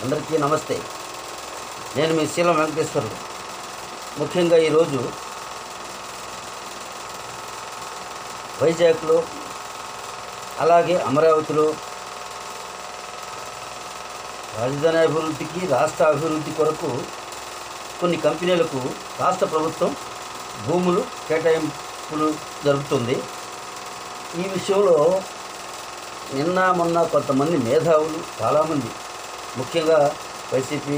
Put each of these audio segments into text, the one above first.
అందరికీ నమస్తే. నేను మీ శీలం వెంకటేశ్వరుడు. ముఖ్యంగా ఈరోజు వైజాగ్లో అలాగే అమరావతిలో రాజధాని అభివృద్ధికి, రాష్ట్ర అభివృద్ధి కొరకు కొన్ని కంపెనీలకు రాష్ట్ర ప్రభుత్వం భూములు కేటాయింపులు జరుగుతుంది. ఈ విషయంలో నిన్న మొన్న కొంతమంది మేధావులు, చాలామంది, ముఖ్యంగా వైసీపీ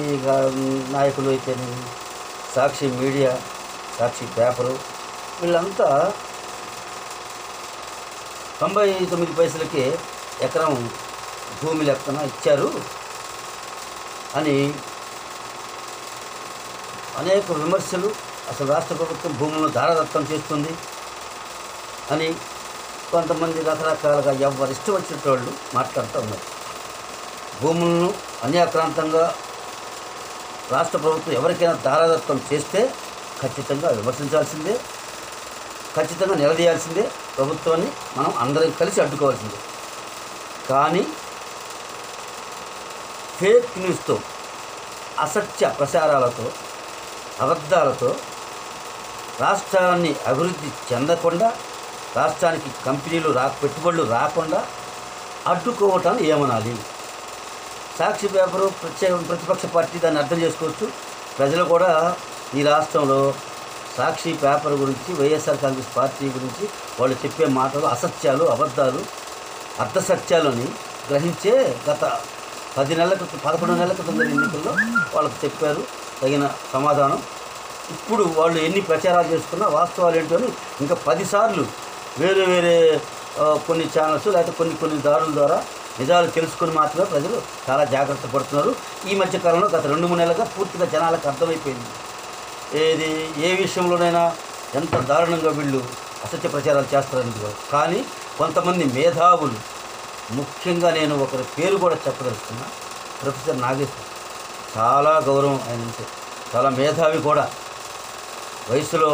నాయకులు అయితే, సాక్షి మీడియా, సాక్షి పేపరు, వీళ్ళంతా 99 పైసలకే ఎకరం భూమి లెక్కన ఇచ్చారు అని అనేక విమర్శలు, అసలు రాష్ట్ర ప్రభుత్వం భూములను దారదత్తం చేస్తుంది అని కొంతమంది రకరకాలుగా ఎవరు ఇష్టం వచ్చినట్టు వాళ్ళు మాట్లాడుతూ ఉన్నారు. భూములను అన్యాక్రాంతంగా రాష్ట్ర ప్రభుత్వం ఎవరికైనా దారదత్తం చేస్తే ఖచ్చితంగా విమర్శించాల్సిందే, ఖచ్చితంగా నిలదీయాల్సిందే. ప్రభుత్వాన్ని మనం అందరం కలిసి అడ్డుకోవాల్సిందే. కానీ ఫేక్ న్యూస్తో, అసత్య ప్రచారాలతో, అబద్ధాలతో రాష్ట్రాన్ని అభివృద్ధి చెందకుండా, రాష్ట్రానికి కంపెనీలు పెట్టుబడులు రాకుండా అడ్డుకోవటాన్ని ఏమనాలి? సాక్షి పేపరు ప్రతిపక్ష పార్టీ దాన్ని అర్థం చేసుకోవచ్చు. ప్రజలు కూడా ఈ రాష్ట్రంలో సాక్షి పేపర్ గురించి, వైఎస్ఆర్ కాంగ్రెస్ పార్టీ గురించి వాళ్ళు చెప్పే మాటలు అసత్యాలు, అబద్ధాలు, అర్ధసత్యాలని గ్రహించే గత 10 నెలల క్రితం, 11 నెలల క్రితం జరిగిన ఎన్నికల్లో వాళ్ళకు చెప్పారు తగిన సమాధానం. ఇప్పుడు వాళ్ళు ఎన్ని ప్రచారాలు చేసుకున్నా వాస్తవాలు ఏంటో ఇంకా 10 సార్లు వేరే వేరే కొన్ని ఛానల్స్ లేకపోతే కొన్ని దారుల ద్వారా నిజాలు తెలుసుకుని మాత్రమే ప్రజలు చాలా జాగ్రత్త పడుతున్నారు. ఈ మధ్యకాలంలో గత 2-3 నెలలుగా పూర్తిగా జనాలకు అర్థమైపోయింది ఏ విషయంలోనైనా ఎంత దారుణంగా వీళ్ళు అసత్య ప్రచారాలు చేస్తారని. కానీ కొంతమంది మేధావులు, ముఖ్యంగా నేను ఒకరి పేరు కూడా చెప్పదలుచుకున్నా, ప్రొఫెసర్ నాగేశ్వర్, చాలా గౌరవం ఆయన, చాలా మేధావి కూడా. వయసులో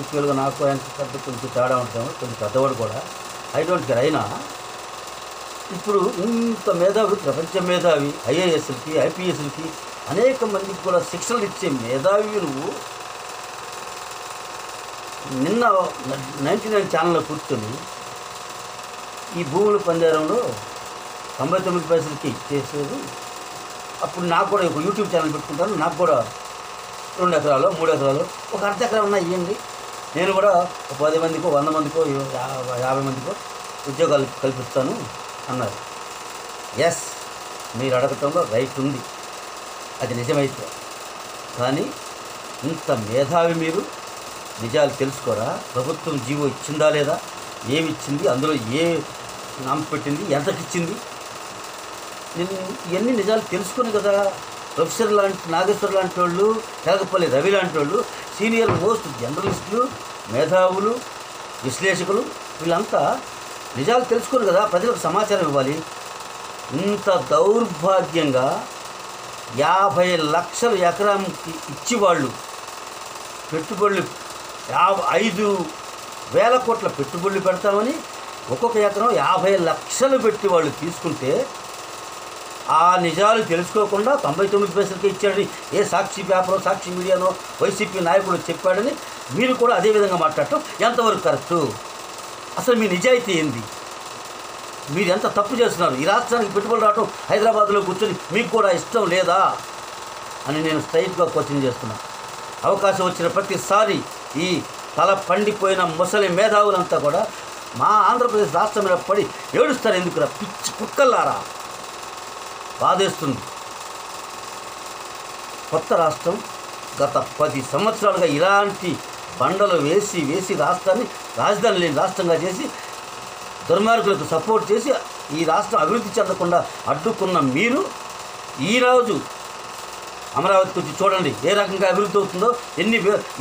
ఈక్వల్గా నాకు ఆయన పెద్ద కొంచెం తేడా ఉంటాము, కొంచెం పెద్దవాడు కూడా. I don't care. అయినా ఇప్పుడు ఇంత మేధావి, ప్రపంచ మేధావి, ఐఏఎస్లకి, ఐపీఎస్లకి అనేక మందికి కూడా శిక్షణలు ఇచ్చే మేధావి నువ్వు నిన్న 99 ఛానల్లో కూర్చొని ఈ భూముల పందేరంలో 99 పైసలకి చేసేది. అప్పుడు నాకు కూడా ఒక యూట్యూబ్ ఛానల్ పెట్టుకుంటాను, నాకు కూడా 2 ఎకరాలు 3 ఎకరాలు ఒక అర్ధ ఎకరం ఉన్నా ఇవ్వండి, నేను కూడా 10 మందికో 100 మందికో 50 మందికో ఉద్యోగాలు కల్పిస్తాను అన్నారు. ఎస్, మీరు అడగటంలో రైట్ ఉంది, అది నిజమైతే. కానీ ఇంత మేధావి మీరు నిజాలు తెలుసుకోరా? ప్రభుత్వం జీవో ఇచ్చిందా లేదా, ఏమి ఇచ్చింది, అందులో ఏ నామ పెట్టింది, ఎంతకిచ్చింది, ఇవన్నీ నిజాలు తెలుసుకుని కదా ప్రొఫెసర్ లాంటి నాగేశ్వర్ లాంటి వాళ్ళు, తెలగపల్లి రవి లాంటి వాళ్ళు, సీనియర్ మోస్ట్ జర్నలిస్టులు, మేధావులు, విశ్లేషకులు, వీళ్ళంతా నిజాలు తెలుసుకుని కదా ప్రజలకు సమాచారం ఇవ్వాలి. ఇంత దౌర్భాగ్యంగా 50 లక్షల ఎకరానికి ఇచ్చి వాళ్ళు పెట్టుబడులు 5,000 కోట్ల పెట్టుబడులు పెడతామని ఒక్కొక్క ఎకరం 50 లక్షలు పెట్టి వాళ్ళు తీసుకుంటే ఆ నిజాలు తెలుసుకోకుండా 99 పైసలకి ఇచ్చాడని ఏ సాక్షి పేపరో, సాక్షి మీడియానో వైసీపీ నాయకుడు చెప్పాడని మీరు కూడా అదేవిధంగా మాట్లాడటం ఎంతవరకు కరెక్టు? అసలు మీ నిజాయితీ ఏంది? మీరు ఎంత తప్పు చేస్తున్నారు? ఈ రాష్ట్రానికి పెట్టుబడులు రావటం హైదరాబాద్లో కూర్చొని మీకు కూడా ఇష్టం లేదా అని నేను స్ట్రైట్గా క్వశ్చన్ చేస్తున్నాను. అవకాశం వచ్చిన ప్రతిసారి ఈ తల పండిపోయిన ముసలి మేధావులంతా కూడా మా ఆంధ్రప్రదేశ్ రాష్ట్రం మీద పడి ఏడుస్తారు. ఎందుకురా పిచ్చి కుక్కల్లారా? బాధేస్తుంది. కొత్త రాష్ట్రం గత 10 సంవత్సరాలుగా ఇలాంటి బండలు వేసి రాష్ట్రాన్ని రాజధాని లేని రాష్ట్రంగా చేసి దుర్మార్గులకు సపోర్ట్ చేసి ఈ రాష్ట్రం అభివృద్ధి చెందకుండా అడ్డుకున్న మీరు ఈరోజు అమరావతికి వచ్చి చూడండి ఏ రకంగా అభివృద్ధి అవుతుందో.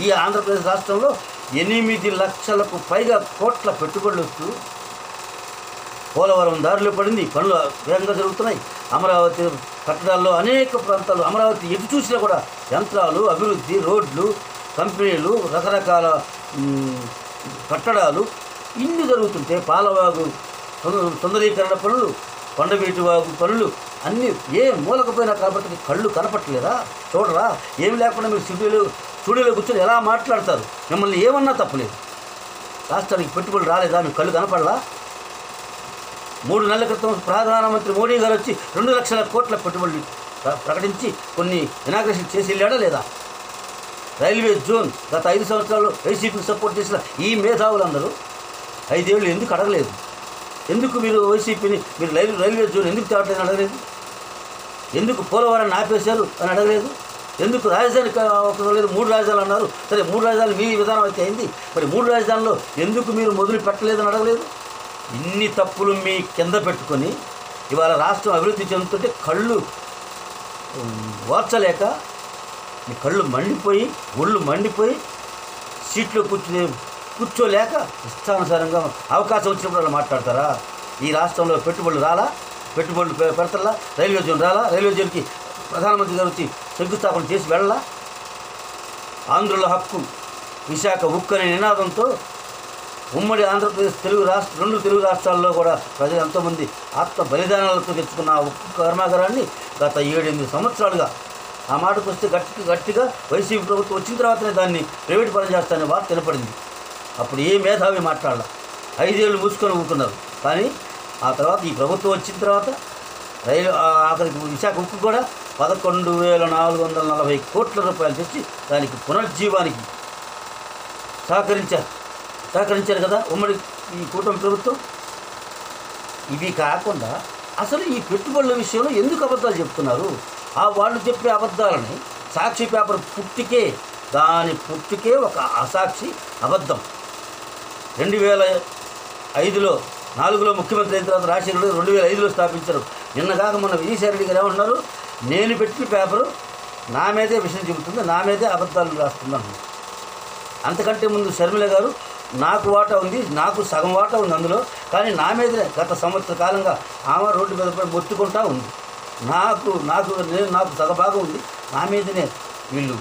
ఈ ఆంధ్రప్రదేశ్ రాష్ట్రంలో 8 లక్షలకు పైగా కోట్ల పెట్టుబడులు వస్తూ పోలవరం దారిలో పడింది, పనులు వేగంగా జరుగుతున్నాయి. అమరావతి కట్టడాల్లో అనేక ప్రాంతాలు, అమరావతి ఎటు చూసినా కూడా యంత్రాలు, అభివృద్ధి, రోడ్లు, కంపెనీలు, రకరకాల కట్టడాలు ఇన్ని జరుగుతుంటే, పాలవాగు సుందరీకరణ పనులు, కొండవీటి వాగు పనులు అన్నీ ఏ మూలకపోయినా కాబట్టి కళ్ళు కనపట్టలేదా? చూడరా? ఏం లేకుండా మీరు స్టూడియోలో కూర్చొని ఎలా మాట్లాడతారు? మిమ్మల్ని ఏమన్నా తప్పలేదు. రాష్ట్రానికి పెట్టుబడులు రాలేదా? మీకు కళ్ళు కనపడలా? 3 నెలల క్రితం ప్రధానమంత్రి మోడీ గారు వచ్చి 2 లక్షల కోట్ల పెట్టుబడులు ప్రకటించి కొన్ని ఇనాగ్రేషన్ చేసి వెళ్ళాడా లేదా? రైల్వే జోన్ గత 5 సంవత్సరాలు వైసీపీకి సపోర్ట్ చేసిన ఈ మేధావులందరూ 5 ఏళ్ళు ఎందుకు అడగలేదు? ఎందుకు మీరు వైసీపీని మీరు రైల్వే జోన్ ఎందుకు తేవట్లేదని అడగలేదు? ఎందుకు పోలవరాన్ని ఆపేశారు అని అడగలేదు? ఎందుకు రాజధాని లేదు 3 రాజధానులు అన్నారు? సరే 3 రాజధానులు మీ విధానం అయితే అయింది, మరి 3 రాజధానుల్లో ఎందుకు మీరు మొదలు పెట్టలేదని అడగలేదు? ఇన్ని తప్పులు మీ కింద పెట్టుకొని ఇవాళ రాష్ట్రం అభివృద్ధి చెందుతుంటే కళ్ళు ఓర్చలేక మీ కళ్ళు మండిపోయి ఒళ్ళు మండిపోయి సీట్లో కూర్చోలేక ఇష్టానుసారంగా అవకాశం వచ్చినప్పుడు అలా మాట్లాడతారా? ఈ రాష్ట్రంలో పెట్టుబడులు రాలా? పెట్టుబడులు పెడతల్లా? రైల్వే జోన్ రాలా? రైల్వే జోన్కి ప్రధానమంత్రి గారు వచ్చి శంకుస్థాపన చేసి వెళ్ళలా? ఆంధ్రుల హక్కు విశాఖ ఉక్కు అనే నినాదంతో ఉమ్మడి ఆంధ్రప్రదేశ్ రెండు తెలుగు రాష్ట్రాల్లో కూడా ప్రజలు ఎంతోమంది ఆత్మ బలిదానాలతో తెచ్చుకున్న ఆ ఉక్కు కర్మాగారాన్ని గత 7-8 సంవత్సరాలుగా ఆ మాటకు వస్తే గట్టిగా వైసీపీ ప్రభుత్వం వచ్చిన తర్వాతనే దాన్ని ప్రైవేట్ పరం చేస్తాననే వార్త వినపడింది. అప్పుడు ఏ మేధావి మాట్లాడాల? 5 ఏళ్ళు మూసుకొని ఊరుకున్నారు. కానీ ఆ తర్వాత ఈ ప్రభుత్వం వచ్చిన తర్వాత ఆఖరికి విశాఖ ఉక్కు కూడా 11,440 కోట్ల రూపాయలు తెచ్చి దానికి పునర్జీవానికి సహకరించారు కదా ఉమ్మడి ఈ కూటమి ప్రభుత్వం. ఇవి కాకుండా అసలు ఈ పెట్టుబడుల విషయంలో ఎందుకు అబద్ధాలు చెప్తున్నారు? వాళ్ళు చెప్పే అబద్ధాలని సాక్షి పేపర్ పుట్టికే ఒక అసాక్షి అబద్ధం. 2005లో 4లో ముఖ్యమంత్రి అయిన తర్వాత రాజశేఖర రెడ్డి 2005లో స్థాపించారు. నిన్న కాక మొన్న విజయసాయిరెడ్డి గారు ఏమంటున్నారు? నేను పెట్టిన పేపరు నా మీదే విషయం చెబుతుంది, నా మీదే అబద్ధాలు రాస్తుంది అంటున్నారు. అంతకంటే ముందు షర్మిల గారు నాకు వాటా ఉంది, నాకు సగం వాటా ఉంది అందులో, కానీ నా మీదనే గత సంవత్సర కాలంగా ఆమె రోడ్డు మీద పడి మొత్తుకుంటా ఉంది. నాకు సగభాగం ఉంది, నా మీదనే వీళ్ళు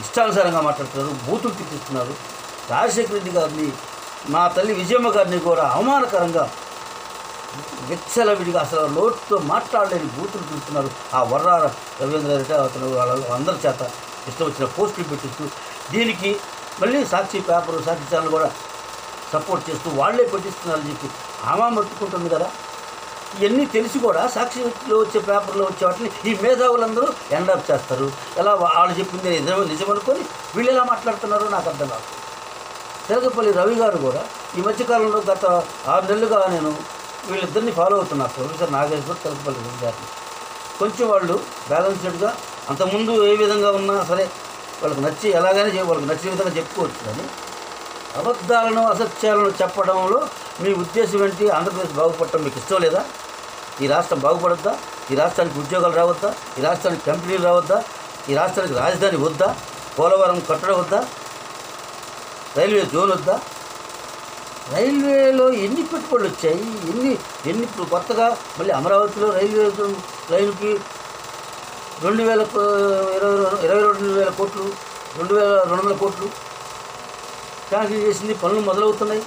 ఇష్టానుసారంగా మాట్లాడుతున్నారు, బూతులు తిట్టిస్తున్నారు. రాజశేఖర రెడ్డి గారిని, మా తల్లి విజయమ్మ గారిని కూడా అవమానకరంగా విచ్చలవిడిగా అసలు లోటుతో మాట్లాడలేని బూతులు తిడుతున్నారు. ఆ వర్రార రవీంద్ర రెడ్డి అతను అందరి చేత ఇష్టం వచ్చిన పోస్టులు పెట్టిస్తూ దీనికి మళ్ళీ సాక్షి పేపరు సాక్షి ఛానల్ కూడా సపోర్ట్ చేస్తూ వాళ్లే పెట్టిస్తున్నారని చెప్పి ఆమె మట్టుకుంటుంది కదా. ఇవన్నీ తెలిసి కూడా సాక్షిలో వచ్చే పేపర్లో వచ్చే వాటిని ఈ మేధావులందరూ ఎండప్ చేస్తారు. ఎలా వాళ్ళు చెప్పింది నిజమనుకొని వీళ్ళు ఎలా మాట్లాడుతున్నారో నాకు అర్థం కాదు. తిరగపల్లి రవి గారు కూడా ఈ మధ్యకాలంలో గత 6 నెలలుగా నేను వీళ్ళిద్దరిని ఫాలో అవుతున్నారు, ప్రొఫెసర్ నాగేశ్వర్, తిరగపల్లి రవి గారిని. కొంచెం వాళ్ళు బ్యాలెన్స్డ్గా అంతకుముందు ఏ విధంగా ఉన్నా సరే వాళ్ళకి నచ్చి ఎలాగైనా వాళ్ళకి నచ్చిన విధంగా చెప్పుకోవచ్చు. కానీ అబద్ధాలను అసత్యాలను చెప్పడంలో మీ ఉద్దేశం ఏంటి? ఆంధ్రప్రదేశ్ బాగుపడటం మీకు ఇష్టం లేదా? ఈ రాష్ట్రం బాగుపడద్దా? ఈ రాష్ట్రానికి ఉద్యోగాలు రావద్దా? ఈ రాష్ట్రానికి కంపెనీలు రావద్దా? ఈ రాష్ట్రానికి రాజధాని వద్దా? పోలవరం కట్టడం వద్దా? రైల్వే జోన్ వద్దా? రైల్వేలో ఎన్ని పెట్టుబడులు వచ్చాయి? ఇప్పుడు కొత్తగా మళ్ళీ అమరావతిలో రైల్వే రైలుకి 22,000 కోట్లు 2,200 కోట్లు శాంక్షన్ చేసింది. పనులు మొదలవుతున్నాయి.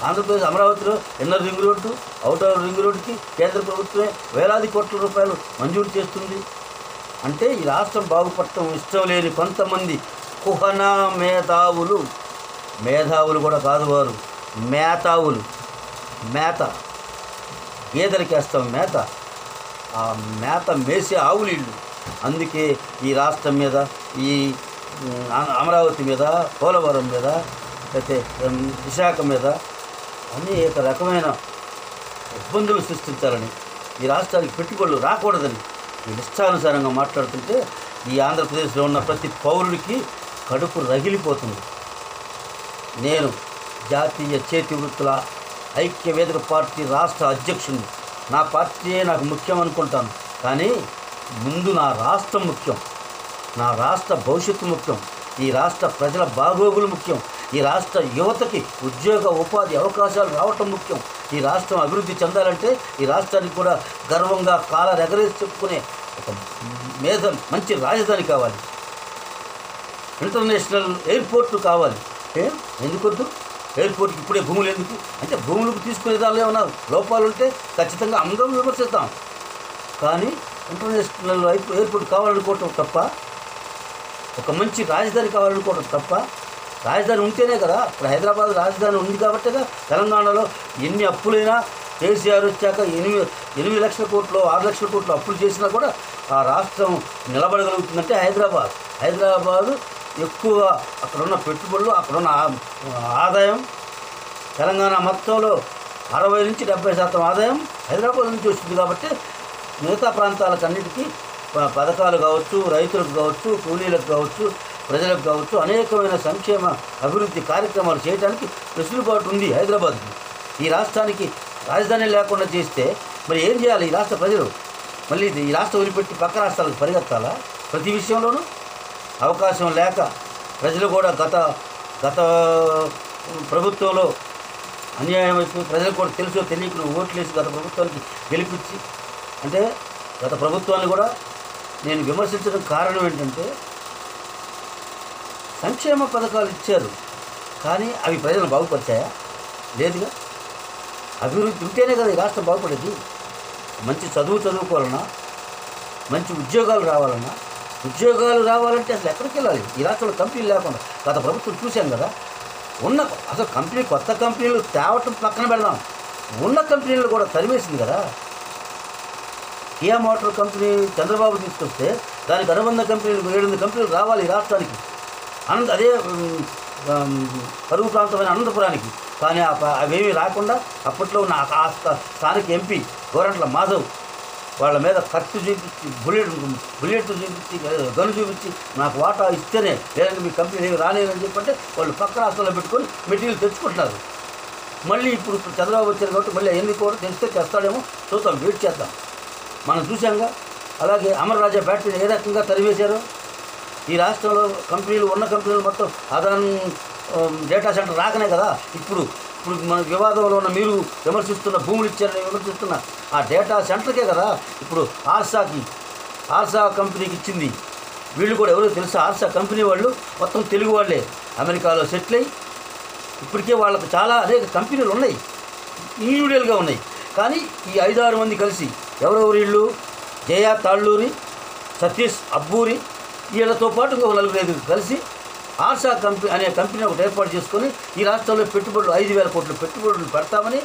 ఆంధ్రప్రదేశ్ అమరావతిలో inner ring road, outer ring రోడ్డుకి కేంద్ర ప్రభుత్వమే వేలాది కోట్ల రూపాయలు మంజూరు చేస్తుంది. అంటే ఈ రాష్ట్రం బాగుపడటం ఇష్టం లేని కొంతమంది కుహన మేధావులు కూడా కాదు, వారు మేత గేదెలకి వేస్తాం మేత, ఆ మేత మేసే ఆవులు ఇళ్ళు. అందుకే ఈ రాష్ట్రం మీద, ఈ అమరావతి మీద, పోలవరం మీద, అయితే విశాఖ మీద అనేక రకమైన ఇబ్బందులు సృష్టించాలని, ఈ రాష్ట్రానికి పెట్టుబడులు రాకూడదని వీళ్ళు ఇష్టానుసారంగా మాట్లాడుతుంటే ఈ ఆంధ్రప్రదేశ్లో ఉన్న ప్రతి పౌరుడికి కడుపు రగిలిపోతుంది. నేను జాతీయ చేతి వృత్తుల ఐక్య వేదిక పార్టీ రాష్ట్ర అధ్యక్షుడిని. నా పార్టీయే నాకు ముఖ్యం అనుకుంటాను, కానీ ముందు నా రాష్ట్రం ముఖ్యం, నా రాష్ట్ర భవిష్యత్తు ముఖ్యం, ఈ రాష్ట్ర ప్రజల బాగోగులు ముఖ్యం, ఈ రాష్ట్ర యువతకి ఉద్యోగ ఉపాధి అవకాశాలు రావటం ముఖ్యం. ఈ రాష్ట్రం అభివృద్ధి చెందాలంటే ఈ రాష్ట్రానికి కూడా గర్వంగా కాలర్ ఎగరేసి చెప్పుకునే ఒక మంచి రాజధాని కావాలి, ఇంటర్నేషనల్ ఎయిర్పోర్ట్లు కావాలి. ఎందుకొద్దు? ఎయిర్పోర్ట్కి ఇప్పుడే భూములు ఎందుకు అంటే భూములకు తీసుకునే దానిలో ఏమన్నా లోపాలు ఉంటే ఖచ్చితంగా అందరం విమర్శిస్తాం. కానీ ఇంటర్నేషనల్ ఎయిర్పోర్ట్ కావాలనుకోవటం తప్ప, ఒక మంచి రాజధాని కావాలనుకోవటం తప్ప, రాజధాని ఉంటేనే కదా. ఇప్పుడు హైదరాబాద్ రాజధాని ఉంది కాబట్టేగా తెలంగాణలో ఎన్ని అప్పులైనా కేసీఆర్ వచ్చాక 8 లక్షల కోట్లు 6 లక్షల కోట్లు అప్పులు చేసినా కూడా ఆ రాష్ట్రం నిలబడగలుగుతుందంటే హైదరాబాదు ఎక్కువ అక్కడున్న పెట్టుబడులు, అక్కడున్న ఆదాయం తెలంగాణ మొత్తంలో 60 నుంచి 70% ఆదాయం హైదరాబాద్ నుంచి వస్తుంది. కాబట్టి మిగతా ప్రాంతాలకన్నిటికీ పథకాలు కావచ్చు, రైతులకు కావచ్చు, కూలీలకు కావచ్చు, ప్రజలకు కావచ్చు, అనేకమైన సంక్షేమ అభివృద్ధి కార్యక్రమాలు చేయడానికి వెసులుబాటు ఉంది హైదరాబాద్కి. ఈ రాష్ట్రానికి రాజధాని లేకుండా చేస్తే మరి ఏం చేయాలి ఈ రాష్ట్ర ప్రజలు? మళ్ళీ ఈ రాష్ట్రం వదిలిపెట్టి పక్క రాష్ట్రాలకు పరిగెత్తాలా? ప్రతి విషయంలోనూ అవకాశం లేక ప్రజలు కూడా గత ప్రభుత్వంలో అన్యాయం అయిపోయి ప్రజలకు కూడా తెలుసో తెలియకుండా ఓట్లేసి గత ప్రభుత్వానికి గెలిపించి, అంటే గత ప్రభుత్వాన్ని కూడా నేను విమర్శించడం కారణం ఏంటంటే సంక్షేమ పథకాలు ఇచ్చారు కానీ అవి ప్రజలను బాగుపరిచాయా? లేదుగా. అభివృద్ధి ఉంటేనే కదా ఈ రాష్ట్రం బాగుపడేది. మంచి చదువుకోవాలన్నా, మంచి ఉద్యోగాలు రావాలంటే అసలు ఎక్కడికి వెళ్ళాలి? ఈ రాష్ట్రంలో కంపెనీలు లేకుండా గత ప్రభుత్వం చూశాం కదా. అసలు కొత్త కంపెనీలు తేవటం పక్కన పెడదాం, ఉన్న కంపెనీలు కూడా తరిమేసింది కదా. కియా మోటార్ కంపెనీ చంద్రబాబు తీసుకొస్తే దానికి అనుబంధ కంపెనీలు 7 కంపెనీలు రావాలి ఈ రాష్ట్రానికి, అదే కరువు ప్రాంతమైన అనంతపురానికి. కానీ అవేమీ రాకుండా అప్పట్లో ఉన్న స్థానిక ఎంపీ గోరంట్ల మాధవ్ వాళ్ళ మీద ఖర్చు చూపించి బుల్లెట్ చూపించి గను చూపించి నాకు వాటా ఇస్తేనే, లేదంటే మీ కంపెనీ ఏమి రాలేదని చెప్పంటే వాళ్ళు పక్క రాష్ట్రంలో పెట్టుకొని మెటీరియల్ తెచ్చుకుంటున్నారు. మళ్ళీ ఇప్పుడు చంద్రబాబు వచ్చారు కాబట్టి మళ్ళీ ఎందుకు కూడా తెలిస్తే తెస్తాడేమో చూద్దాం, వెయిట్ చేద్దాం. మనం చూసాంగా. అలాగే అమర్ రాజా బ్యాటరీని ఏ రకంగా తరివేశారో ఈ రాష్ట్రంలో ఉన్న కంపెనీలు మొత్తం అదాన్ డేటా సెంటర్ రాకనే కదా ఇప్పుడు మన వివాదంలో ఉన్న మీరు విమర్శిస్తున్న భూములు ఇచ్చారని విమర్శిస్తున్న ఆ డేటా సెంటర్కే కదా ఇప్పుడు ఆర్సా కంపెనీకి ఇచ్చింది. వీళ్ళు కూడా ఎవరో తెలుసా? ఆర్సా కంపెనీ వాళ్ళు మొత్తం తెలుగు వాళ్ళే అమెరికాలో సెటిల్ అయ్యి ఇప్పటికే వాళ్ళకు చాలా అనేక కంపెనీలు ఉన్నాయి, ఇండివిజువల్గా ఉన్నాయి. కానీ ఈ 5-6 మంది కలిసి ఎవరెవరు వీళ్ళు జయ తాళ్ళూరి, సతీష్ అబ్బూరి, వీళ్ళతో పాటు ఇంకొక 4-5 కలిసి ఆర్సా అనే కంపెనీ ఒకటి ఏర్పాటు చేసుకొని ఈ రాష్ట్రంలో పెట్టుబడులు 5,000 కోట్ల పెట్టుబడులు పెడతామని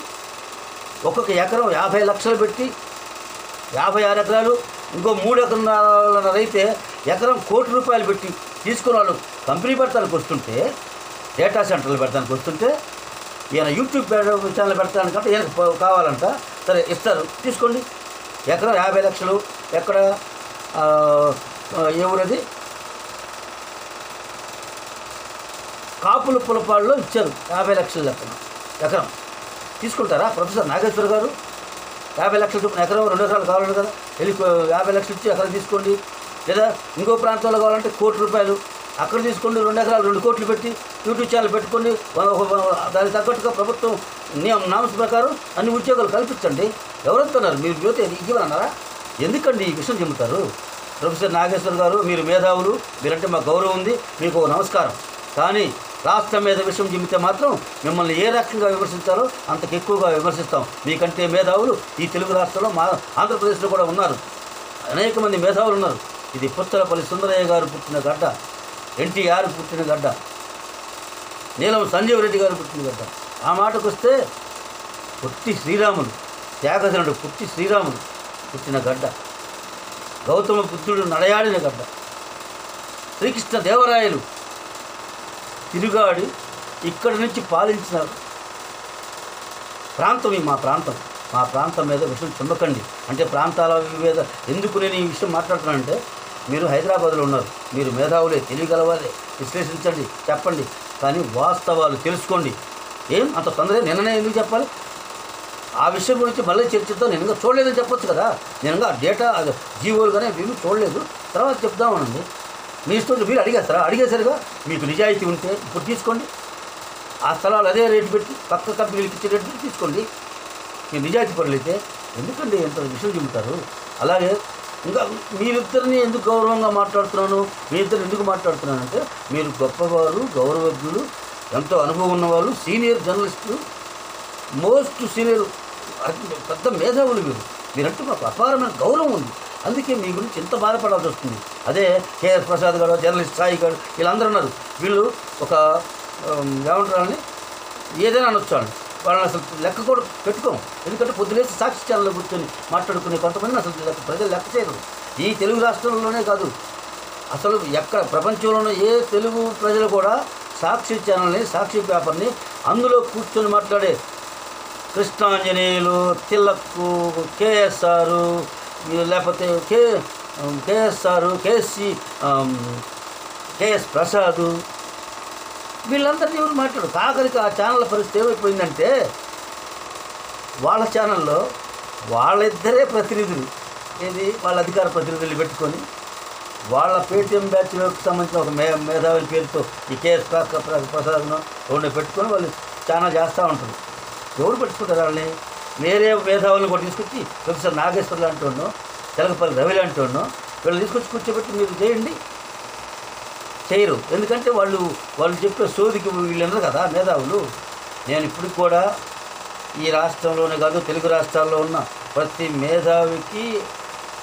ఒక్కొక్క ఎకరం 50 లక్షలు పెట్టి 56 ఎకరాలు, ఇంకో 3 ఎకరాల అయితే ఎకరం ₹1 కోటి పెట్టి తీసుకున్న వాళ్ళు కంపెనీ పెడతానికి వస్తుంటే, డేటా సెంటర్లు పెడతానికి వస్తుంటే, ఈయన యూట్యూబ్ ఛానల్ పెడతానికంటే ఈయనకు కావాలంట. సరే ఇస్తారు, తీసుకోండి. ఎకరం 50 లక్షలు. ఎక్కడ ఎవరది కాపుల పులపాడులో ఇచ్చారు 50 లక్షల ఎకరం. తీసుకుంటారా ప్రొఫెసర్ నాగేశ్వర్ గారు? 50 లక్షల చొప్పున ఎకరం 2 ఎకరాలు కావాలి కదా, వెళ్ళి 50 లక్షలు ఇచ్చి ఎకరం తీసుకోండి. లేదా ఇంకో ప్రాంతంలో కావాలంటే ₹1 కోటి అక్కడ తీసుకోండి. 2 ఎకరాలు 2 కోట్లు పెట్టి యూట్యూబ్ ఛానల్ పెట్టుకోండి. దానికి తగ్గట్టుగా ప్రభుత్వం నామ్స్ ప్రకారం అన్ని ఉద్యోగాలు కల్పించండి. ఎవరెత్తున్నారు? మీరు జ్యోతి ఇవ్వనన్నారా? ఎందుకండి ఈ విషయం చెబుతారు? ప్రొఫెసర్ నాగేశ్వర్ గారు, మీరు మేధావులు, మీరంటే మాకు గౌరవం ఉంది, మీకు నమస్కారం. కానీ రాష్ట్రం మీద విషయం చెబితే మాత్రం మిమ్మల్ని ఏ రకంగా విమర్శించాలో అంతకు ఎక్కువగా విమర్శిస్తాం. మీకంటే మేధావులు ఈ తెలుగు రాష్ట్రంలో మా ఆంధ్రప్రదేశ్లో కూడా ఉన్నారు, అనేక మంది మేధావులు ఉన్నారు. ఇది పుచ్చలపల్లి సుందరయ్య గారు పుట్టిన గడ్డ, ఎన్టీఆర్ పుట్టిన గడ్డ, నీలం సంజీవ్ రెడ్డి గారు పుట్టిన గడ్డ. ఆ మాటకు వస్తే పుట్టి శ్రీరాములు, త్యాగధనుడు పుట్టి శ్రీరాములు పుట్టిన గడ్డ, గౌతమ బుద్ధుడు నడయాడిన గడ్డ, శ్రీకృష్ణ దేవరాయలు తిరుగాడి ఇక్కడి నుంచి పాలించిన ప్రాంతం మా ప్రాంతం మీద విషయం చెమ్మకండి. అంటే ప్రాంతాల మీద ఎందుకు నేను ఈ విషయం మాట్లాడుతున్నానంటే, మీరు హైదరాబాద్లో ఉన్నారు, మీరు మేధావులే, తెలియగలవాలే, విశ్లేషించండి, చెప్పండి. కానీ వాస్తవాలు తెలుసుకోండి. ఏం అంత తొందరగా నిన్ననే ఎందుకు చెప్పాలి? ఆ విషయం గురించి మళ్ళీ చర్చిద్దాం. నేను ఇంకా చూడలేదని చెప్పొచ్చు కదా. నేను ఇంకా డేటా జీవోలు కానీ మేము చూడలేదు, తర్వాత చెప్దామనండి. మీ ఇష్టం. మీరు అడిగేసరిగా మీకు నిజాయితీ ఉంటే ఇప్పుడు తీసుకోండి. ఆ స్థలాలు అదే రేటు పెట్టి పక్క కంపెనీలకు ఇచ్చే రేటు పెట్టి తీసుకోండి. మీరు నిజాయితీ పనులైతే ఎందుకండి ఎంత విషయం చెబుతారు? అలాగే ఇంకా మీరిద్దరిని ఎందుకు గౌరవంగా మాట్లాడుతున్నాను, మీ ఇద్దరు ఎందుకు మాట్లాడుతున్నానంటే, మీరు గొప్పవారు, గౌరవజ్ఞులు, ఎంతో అనుభవం ఉన్నవాళ్ళు, సీనియర్ జర్నలిస్టులు, మోస్ట్ సీనియర్, పెద్ద మేధావులు మీరంటూ మాకు అపారమైన గౌరవం ఉంది. అందుకే మీ గురించి ఎంత బాధపడాల్సి వస్తుంది. అదే కేఎస్ ప్రసాద్ గారు, జర్నలిస్ట్ సాయి గారు, వీళ్ళందరూ ఉన్నారు. వీళ్ళు ఒక ఏమంటారని ఏదైనా అనొచ్చాను, వాళ్ళని అసలు లెక్క కూడా పెట్టుకోం. ఎందుకంటే పొద్దులేసి సాక్షి ఛానల్లో కూర్చొని మాట్లాడుకునే కొంతమందిని అసలు ప్రజలు లెక్క చేయరు. ఈ తెలుగు రాష్ట్రంలోనే కాదు, అసలు ఎక్కడ ప్రపంచంలోనే ఏ తెలుగు ప్రజలు కూడా సాక్షి ఛానల్ని, సాక్షి పేపర్ని, అందులో కూర్చొని మాట్లాడే కృష్ణాంజనేయులు, తిలక్కు, కేఎస్ఆర్, లేకపోతే కేఎస్ఆర్, కేఎస్ ప్రసాద్, వీళ్ళందరినీ ఎవరు మాట్లాడు. కాకరికి ఆ ఛానళ్ళ పరిస్థితి ఏమైపోయిందంటే వాళ్ళ ఛానల్లో వాళ్ళిద్దరే ప్రతినిధులు, వాళ్ళ అధికార ప్రతినిధులు పెట్టుకొని వాళ్ళ పేటీఎం బ్యాచ్కి సంబంధించిన ఒక మేధావుల పేరుతో ఈ కేఎస్ ప్రసాద్ను రెండు పెట్టుకొని వాళ్ళు ఛానల్ చేస్తూ ఉంటారు. ఎవరు పెట్టుకుంటారు వాళ్ళని? వేరే మేధావులను కూడా తీసుకొచ్చి ప్రొఫెసర్ నాగేశ్వర్ లాంటి వాడినో, తెలగపల్లి రవి లాంటి వాడినో వీళ్ళు తీసుకొచ్చి కూర్చోబెట్టి మీరు చేయండి, చేయరు. ఎందుకంటే వాళ్ళు చెప్పే సోదికి వీళ్ళందరూ కదా మేధావులు. నేను ఇప్పుడు కూడా ఈ రాష్ట్రంలోనే కాదు, తెలుగు రాష్ట్రాల్లో ఉన్న ప్రతి మేధావికి,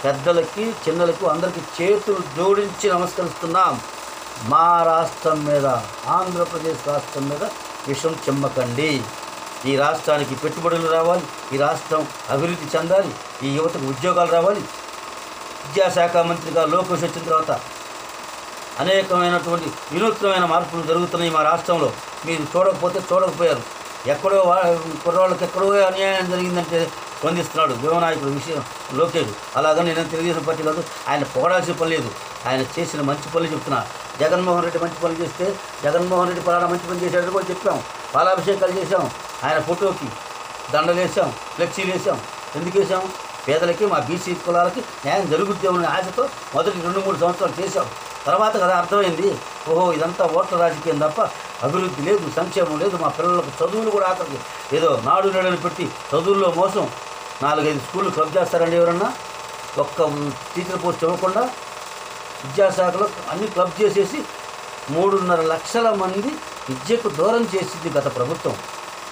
పెద్దలకి, చిన్నలకు అందరికీ చేతులు జోడించి నమస్కరిస్తున్నాం. మా రాష్ట్రం మీద, ఆంధ్రప్రదేశ్ రాష్ట్రం మీద విషం చెమ్మకండి. ఈ రాష్ట్రానికి పెట్టుబడులు రావాలి, ఈ రాష్ట్రం అభివృద్ధి చెందాలి, ఈ యువతకు ఉద్యోగాలు రావాలి. విద్యాశాఖ మంత్రిగా లోకేష్ వచ్చిన తర్వాత అనేకమైనటువంటి వినూత్నమైన మార్పులు జరుగుతున్నాయి మా రాష్ట్రంలో. మీరు చూడకపోయారు. ఎక్కడో కుర్రాళ్ళకి ఎక్కడో అన్యాయం జరిగిందంటే స్పందిస్తున్నాడు యువనాయకుడు విషయం లోకేష్. అలాగని నేను తెలుగుదేశం పార్టీ కాదు, ఆయన పొగడాల్సిన పని లేదు, ఆయన చేసిన మంచి పనులు చెప్తున్నా. జగన్మోహన్ రెడ్డి మంచి పనులు చేస్తే జగన్మోహన్ రెడ్డి పలానా మంచి పని చేశాడని కూడా చెప్పాం. పాలాభిషేకాలు చేశాం, ఆయన ఫోటోకి దండలు వేసాం, ఫ్లెక్సీలు వేసాం. ఎందుకు వేసాం? పేదలకి, మా బీసీ కులాలకి న్యాయం జరుగుద్దేమనే ఆశతో మొదటి 2-3 సంవత్సరాలు చేశాం. తర్వాత కదా అర్థమైంది, ఓహో ఇదంతా ఓట్ల రాజకీయం తప్ప అభివృద్ధి లేదు, సంక్షేమం లేదు. మా పిల్లలకు చదువులు కూడా ఆఖరికి ఏదో నాడు నేడని పెట్టి చదువుల్లో మోసం. 4-5 స్కూళ్ళు క్లబ్ చేస్తారండి ఎవరన్నా? ఒక్క టీచర్ పోస్ట్ ఇవ్వకుండా విద్యాశాఖలో అన్ని క్లబ్ చేసేసి 3.5 లక్షల మంది విద్యకు దూరం చేసింది గత ప్రభుత్వం.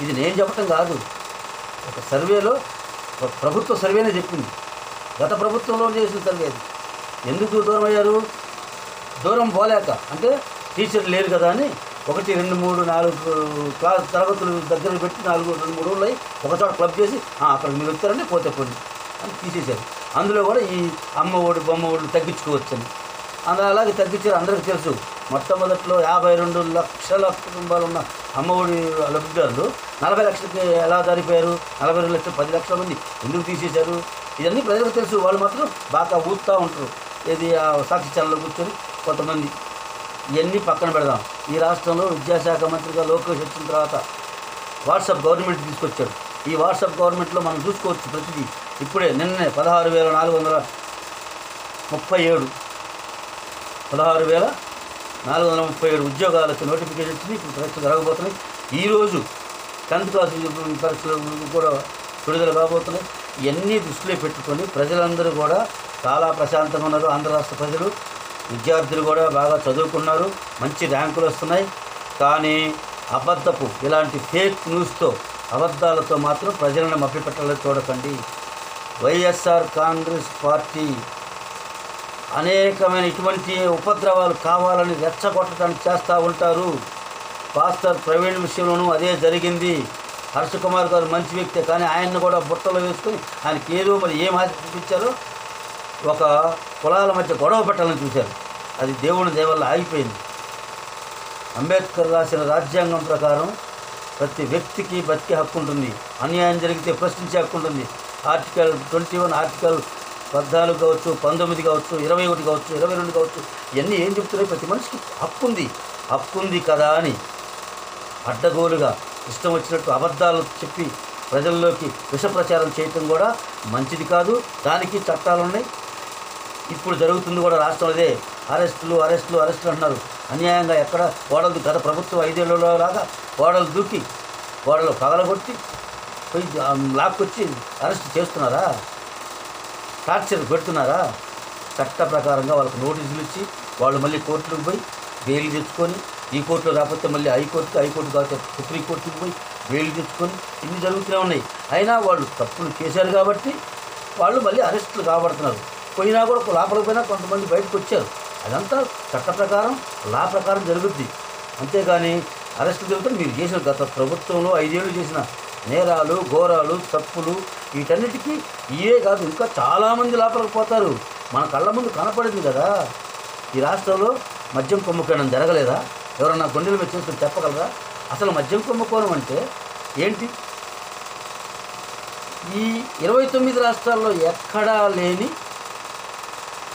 ఇది నేను చెప్పటం కాదు, ఒక సర్వేలో, ఒక ప్రభుత్వ సర్వేనే చెప్పింది. గత ప్రభుత్వంలో చేసిన సర్వే. ఎందుకు దూరం అయ్యారు? దూరం పోలేక, అంటే టీచర్లు లేరు కదా అని 1, 2, 3, 4 తరగతులు దగ్గర పెట్టి 2-3 రోజులు అయ్యి ఒకచోట క్లబ్ చేసి అక్కడికి మీరు వచ్చారండి, పోతే పోయి అని తీసేశారు. అందులో కూడా ఈ అమ్మ ఒడి, బొమ్మ ఒడి తగ్గించుకోవచ్చని అలాగే తగ్గించారు. అందరికీ తెలుసు. మొట్టమొదట్లో 52 లక్షల కుటుంబాలు ఉన్న అమ్మఒడి లబ్ధిదారులు 40 లక్షలకి ఎలా జారిపోయారు? 42 లక్షలు, 10 లక్షల మంది ఎందుకు తీసేశారు? ఇవన్నీ ప్రజలకు తెలుసు. వాళ్ళు మాత్రం బాగా ఊపుతూ ఉంటారు. ఏది ఆ సాక్షి ఛానల్లో కూర్చొని కొంతమంది. ఇవన్నీ పక్కన పెడదాం. ఈ రాష్ట్రంలో విద్యాశాఖ మంత్రిగా లోకేష్ వచ్చిన తర్వాత వాట్సాప్ గవర్నమెంట్ తీసుకొచ్చాడు. ఈ వాట్సాప్ గవర్నమెంట్లో మనం చూసుకోవచ్చు ప్రతిదీ. ఇప్పుడే నిన్నే 16,437 ఉద్యోగాలకు నోటిఫికేషన్ వచ్చింది. ఇప్పుడు పరీక్షలు జరగబోతున్నాయి. ఈరోజు 10th క్లాస్ పరీక్షలు కూడా విడుదల కాబోతున్నాయి. ఇవన్నీ దృష్టిలో పెట్టుకొని ప్రజలందరూ కూడా చాలా ప్రశాంతంగా ఉన్నారు. ఆంధ్ర రాష్ట్ర ప్రజలు, విద్యార్థులు కూడా బాగా చదువుకున్నారు, మంచి ర్యాంకులు వస్తున్నాయి. కానీ అబద్ధపు ఇలాంటి ఫేక్ న్యూస్తో, అబద్ధాలతో మాత్రం ప్రజలను మభ్యపెట్టాలని చూడకండి. వైఎస్ఆర్ కాంగ్రెస్ పార్టీ అనేకమైన ఇటువంటి ఉపద్రవాలు కావాలని రెచ్చగొట్టడానికి చేస్తూ ఉంటారు. పాస్టర్ ప్రవీణ్ విషయంలోనూ అదే జరిగింది. హర్ష కుమార్ గారు మంచి వ్యక్తే, కానీ ఆయన్ని కూడా బుట్టలో వేసుకొని ఆయనకి ఏదో మరి ఏం ఆశ చూపించారో ఒక కులాల మధ్య గొడవ పెట్టాలని చూశారు. అది దేవుని దయ వల్ల ఆగిపోయింది. అంబేద్కర్ రాసిన రాజ్యాంగం ప్రకారం ప్రతి వ్యక్తికి బతికే హక్కు ఉంటుంది. అన్యాయం జరిగితే ప్రశ్నించే హక్కు ఉంటుంది. ఆర్టికల్ 21, ఆర్టికల్ 14 కావచ్చు, 19 కావచ్చు, 21 కావచ్చు, 22 కావచ్చు, ఇవన్నీ ఏం చెప్తున్నాయి? ప్రతి మనిషికి హక్కు ఉంది కదా అని అడ్డగోలుగా ఇష్టం వచ్చినట్టు అబద్ధాలు చెప్పి ప్రజల్లోకి విష ప్రచారం చేయటం కూడా మంచిది కాదు. దానికి చట్టాలు ఉన్నాయి. ఇప్పుడు జరుగుతుంది కూడా రాష్ట్రంలోదే. అరెస్టులు అంటున్నారు. అన్యాయంగా ఎక్కడ గోడలు, గత ప్రభుత్వం 5 ఏళ్ళలో లాగా గోడలు దూకి, గోడలు పగలగొట్టి పోయి లాక్కొచ్చి అరెస్ట్ చేస్తున్నారా? టార్చర్ పెడుతున్నారా? చట్ట ప్రకారంగా వాళ్ళకి నోటీసులు ఇచ్చి వాళ్ళు మళ్ళీ కోర్టులకు పోయి బెయిల్ తెచ్చుకొని ఈ కోర్టులో రాకపోతే మళ్ళీ హైకోర్టు కాకపోతే సుప్రీంకోర్టుకి పోయి బెయిల్ తెచ్చుకొని ఇన్ని జరుగుతూనే ఉన్నాయి. అయినా వాళ్ళు తప్పులు చేశారు కాబట్టి వాళ్ళు మళ్ళీ అరెస్టులు కాబడుతున్నారు. పోయినా కూడా లోపలికి పోయినా కొంతమంది బయటకు వచ్చారు. అదంతా చట్ట ప్రకారం లా ప్రకారం జరుగుద్ది. అంతేగాని అరెస్టులు జరుగుతుంది. మీరు చేసిన గత ప్రభుత్వంలో 5 ఏళ్ళు చేసిన నేరాలు, ఘోరాలు, తప్పులు వీటన్నిటికీ ఇవే కాదు ఇంకా చాలామంది లోపలికి పోతారు. మన కళ్ళ ముందు కనపడింది కదా. ఈ రాష్ట్రంలో మద్యం కుంభకోణం జరగలేదా? ఎవరన్నా గుండెల మీద చేసుకుని చెప్పగలరా? అసలు మద్యం కుంభకోణం అంటే ఏంటి? ఈ 29 రాష్ట్రాల్లో ఎక్కడా లేని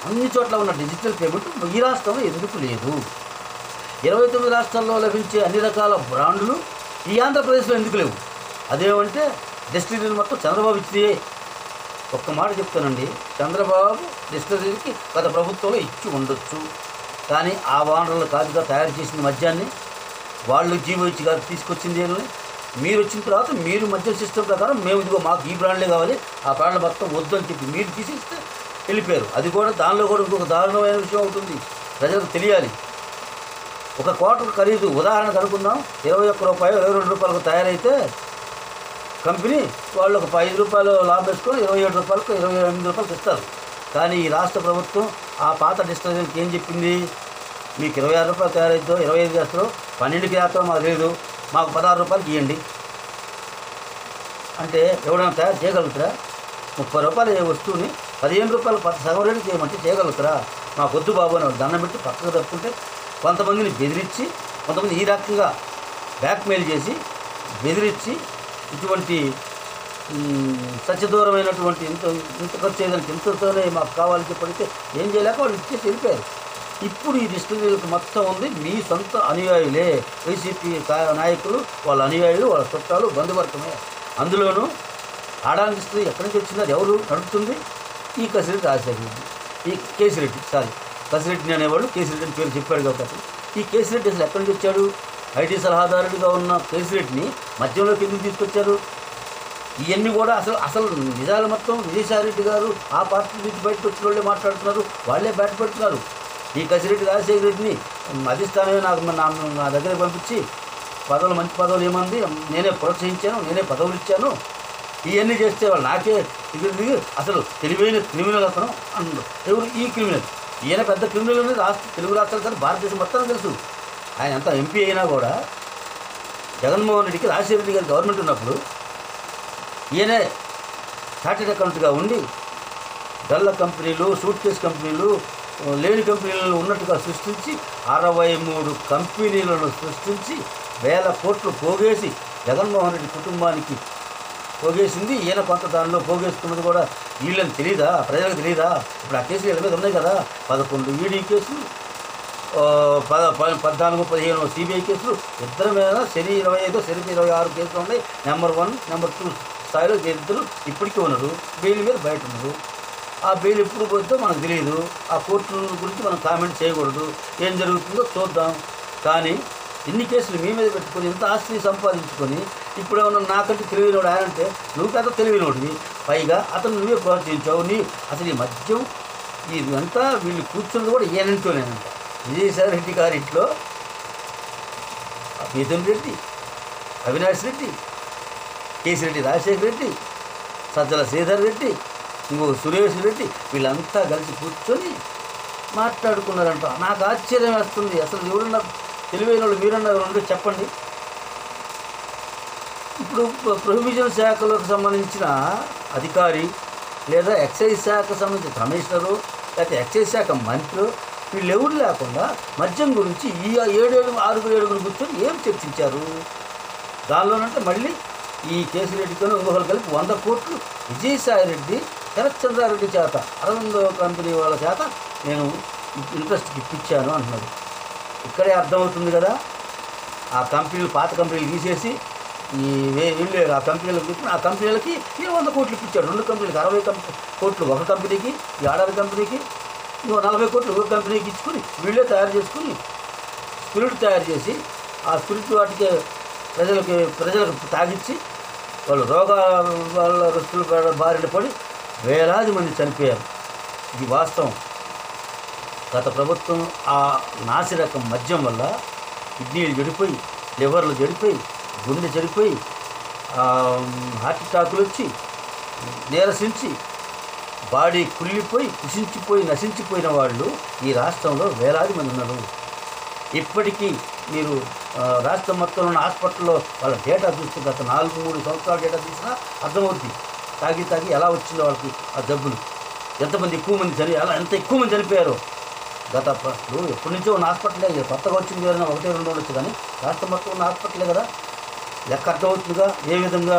అన్ని చోట్ల ఉన్న డిజిటల్ పేమెంట్ ఈ రాష్ట్రంలో ఎందుకు లేదు? 29 రాష్ట్రాల్లో లభించే అన్ని రకాల బ్రాండ్లు ఈ ఆంధ్రప్రదేశ్లో ఎందుకు లేవు? అదేమంటే డిస్టిలరీలు మొత్తం చంద్రబాబు ఇచ్చియే. ఒక్క మాట చెప్తానండి, చంద్రబాబు డిస్టిలరీకి గత ప్రభుత్వంలో ఇచ్చి ఉండొచ్చు. కానీ ఆ వానరులు కాదుగా తయారు చేసిన మద్యాన్ని వాళ్ళు జీవో ఇచ్చి కాదు తీసుకొచ్చింది. మీరు వచ్చిన తర్వాత మీరు మద్యం సిస్టమ్ ప్రకారం మేము ఇదిగో మాకు ఈ బ్రాండ్లే కావాలి, ఆ బ్రాండ్ల మొత్తం వద్దు అని చెప్పి మీరు తీసిస్తే వెళ్ళిపోయారు. అది కూడా దానిలో కూడా ఇంకొక దారుణమైన విషయం అవుతుంది, ప్రజలకు తెలియాలి. ఒక క్వార్టర్ ఖరీదు ఉదాహరణకు అనుకుందాం, 21 రూపాయలు 22 రూపాయలకు తయారైతే కంపెనీ వాళ్ళు ఒక 5 రూపాయలు లాభం వేసుకొని 27 రూపాయలకు 28 రూపాయలకు ఇస్తారు. కానీ ఈ రాష్ట్ర ప్రభుత్వం ఆ పాత డిస్టరీకి ఏం చెప్పింది? మీకు 26 రూపాయలు తయారైతే 25 చేస్తారో 12కి చేస్తారో మాకు లేదు, మాకు 16 రూపాయలకి ఇవ్వండి అంటే ఎవరైనా తయారు చేయగలుగుతారా? 30 రూపాయలు ఏ వస్తువుని 15 రూపాయలు సగం రేటు చేయమంటే చేయగలుగుతారా? మాకు వద్దు బాబు అని దండం పెట్టి పక్కకు తప్పుకుంటే కొంతమందిని బెదిరించి, కొంతమంది ఈ రకంగా బ్లాక్మెయిల్ చేసి బెదిరించి ఇటువంటి సత్యదూరమైనటువంటి ఇంత ఖర్చు అయ్యేదానికి ఇంతతోనే మాకు కావాలని చెప్పడితే ఏం చేయలేక వాళ్ళు ఇచ్చేసి వెళ్ళిపోయారు. ఇప్పుడు ఈ డిస్టిలరీలకు మొత్తం ఉంది మీ సొంత అనుయాయులే, వైసీపీ నాయకులు, వాళ్ళ అనుయాయులు, వాళ్ళ చుట్టాలు, బంధువర్గమే. అందులోనూ ఆడాల డిస్టిలరీ ఎక్కడి నుంచి వచ్చింది? అది ఎవరు నడుపుతుంది? ఈ కసిరెడ్డి రాజశేఖర రెడ్డి, ఈ కసిరెడ్డిని అనేవాళ్ళు కేసిరెడ్డి అని పేరు చెప్పాడు కాబట్టి ఈ కేసిరెడ్డి అసలు ఎక్కడి నుంచి వచ్చాడు? ఐటీ సలహాదారుడిగా ఉన్న కేసిరెడ్డిని మధ్యంలోకి ఎందుకు తీసుకొచ్చారు? ఇవన్నీ కూడా అసలు నిజాలు మొత్తం విజయసాయిరెడ్డి గారు ఆ పార్టీ నుంచి బయటకు వచ్చిన వాళ్ళే మాట్లాడుతున్నారు, వాళ్ళే బయటపెడుతున్నారు. ఈ కసిరెడ్డి రాజశేఖర రెడ్డిని అధిష్టానమే నా దగ్గర పంపించి మంచి పదవులు ఏమంది, నేనే ప్రోత్సహించాను, నేనే పదవులు ఇచ్చాను, ఇవన్నీ చేస్తే వాళ్ళు నాకే దిగి అసలు తెలివైన క్రిమినల్ అతను అన్నాడు. ఎవరు ఈ క్రిమినల్? ఈయన పెద్ద క్రిమినల్ అనేది తెలుగు రాష్ట్రాలు కానీ భారతదేశం మొత్తం తెలుసు. ఆయన ఎంత ఎంపీ అయినా కూడా జగన్మోహన్ రెడ్డికి రాజశేఖర రెడ్డి గారి గవర్నమెంట్ ఉన్నప్పుడు ఈయనే చార్టెడ్ అకౌంట్గా ఉండి గల్ల కంపెనీలు, సూట్ కేస్ కంపెనీలు, లేని కంపెనీలను ఉన్నట్టుగా సృష్టించి 63 కంపెనీలను సృష్టించి 1000 కోట్లు పోగేసి జగన్మోహన్ రెడ్డి కుటుంబానికి పోగేసింది. ఈయన కొంత దానిలో పోగేసుకున్నది కూడా వీళ్ళని తెలియదా? ప్రజలకు తెలియదా? ఇప్పుడు ఆ కేసులు వీళ్ళ మీద ఉన్నాయి కదా, 11 ఈడీ కేసులు, 14, 15 సిబిఐ కేసులు, ఇద్దరి మీద శని 25, శని 26 కేసులు ఉన్నాయి. నెంబర్ 1, నెంబర్ 2 స్థాయిలో ఇద్దరు ఇప్పటికీ ఉన్నారు. బెయిల్ మీద బయట ఉన్నారు. ఆ బెయిల్ ఎప్పుడు పోతుందో మనకు తెలియదు. ఆ కోర్టుల గురించి మనం కామెంట్ చేయకూడదు. ఏం జరుగుతుందో చూద్దాం. కానీ ఇన్ని కేసులు మీ మీద పెట్టుకొని ఇంత ఆస్తిని సంపాదించుకొని ఇప్పుడు ఏమన్నా నాకంటే తెలివినోడు ఆయన అంటే నువ్వు పెద్ద తెలివినోడివి, పైగా అతను నువ్వే ప్రోత్సహించావు. అసలు ఈ మద్యం ఇదంతా వీళ్ళు కూర్చున్నది కూడా ఈయనంటోనేనంట. విజయసాయి రెడ్డి గారి ఇంట్లో మిథున్ రెడ్డి, అవినాష్ రెడ్డి, కేసిరెడ్డి రాజశేఖర రెడ్డి, సజ్జల శ్రీధర్ రెడ్డి, ఇంకో సురేష్ రెడ్డి, వీళ్ళంతా కలిసి కూర్చొని మాట్లాడుకున్నారంట. నాకు ఆశ్చర్యం వేస్తుంది. అసలు ఎవరున్నా తెలివైన వాళ్ళు మీరన్నా ఎవరుంటే చెప్పండి. ఇప్పుడు ప్రొహిబిషన్ శాఖలకు సంబంధించిన అధికారి లేదా ఎక్సైజ్ శాఖకు సంబంధించిన కమిషనరు లేకపోతే ఎక్సైజ్ శాఖ మంత్రులు వీళ్ళెవరు లేకుండా మద్యం గురించి ఈ 6-7 కూర్చొని ఏం చర్చించారు? దానిలోనంటే మళ్ళీ ఈ కేసిరెడ్డితో ఇంకొకరు కలిపి 100 కోట్లు విజయసాయిరెడ్డి శరత్చంద్రారెడ్డి చేత, అరవిందో కంపెనీ వాళ్ళ చేత నేను ఇంట్రెస్ట్కి ఇప్పించాను అంటున్నాడు. ఇక్కడే అర్థమవుతుంది కదా, ఆ కంపెనీలు పాత కంపెనీలు తీసేసి ఈ వీళ్ళు ఆ కంపెనీలకు ఇచ్చిన ఆ కంపెనీలకి 100 కోట్లు ఇప్పించాడు. 2 కంపెనీలకి 60 కోట్లు ఒక కంపెనీకి, ఈ ఆర్డర్ కంపెనీకి, ఇంకో 40 కోట్లు ఒక కంపెనీకి ఇచ్చుకుని వీళ్ళే తయారు చేసుకుని స్పిరిట్ తయారు చేసి ఆ స్పిరిట్ వాటికి ప్రజలకు తాగించి వాళ్ళు రోగాల రుస్తుల బారిన పడి వేలాది మంది చనిపోయారు. ఇది వాస్తవం. గత ప్రభుత్వం ఆ నాసిరకం మద్యం వల్ల కిడ్నీలు చెడిపోయి, లివర్లు చెడిపోయి, గుండె చెడిపోయి, హార్ట్ అటాకులు వచ్చి నీరసించి బాడీ కుళ్ళిపోయి కుషించిపోయి నశించిపోయిన వాళ్ళు ఈ రాష్ట్రంలో వేలాది మంది ఉన్నారు. ఇప్పటికీ మీరు రాష్ట్రం మొత్తంలో ఉన్న హాస్పిటల్లో వాళ్ళ డేటా చూస్తే గత 4-3 సంవత్సరాల డేటా చూసినా అర్థమవుద్ది. తాగి ఎలా వచ్చిందో వాళ్ళకి ఆ జబ్బులు, ఎంత ఎక్కువ మంది చనిపోయారు. ఎప్పటి నుంచో ఉన్న హాస్పిటలే, కొత్తగా వచ్చింది ఏదైనా 1-2 ఉండొచ్చు, కానీ రాష్ట్రం మొత్తం ఉన్న హాస్పిటలే కదా. లెక్క అర్థమవుతుందిగా ఏ విధంగా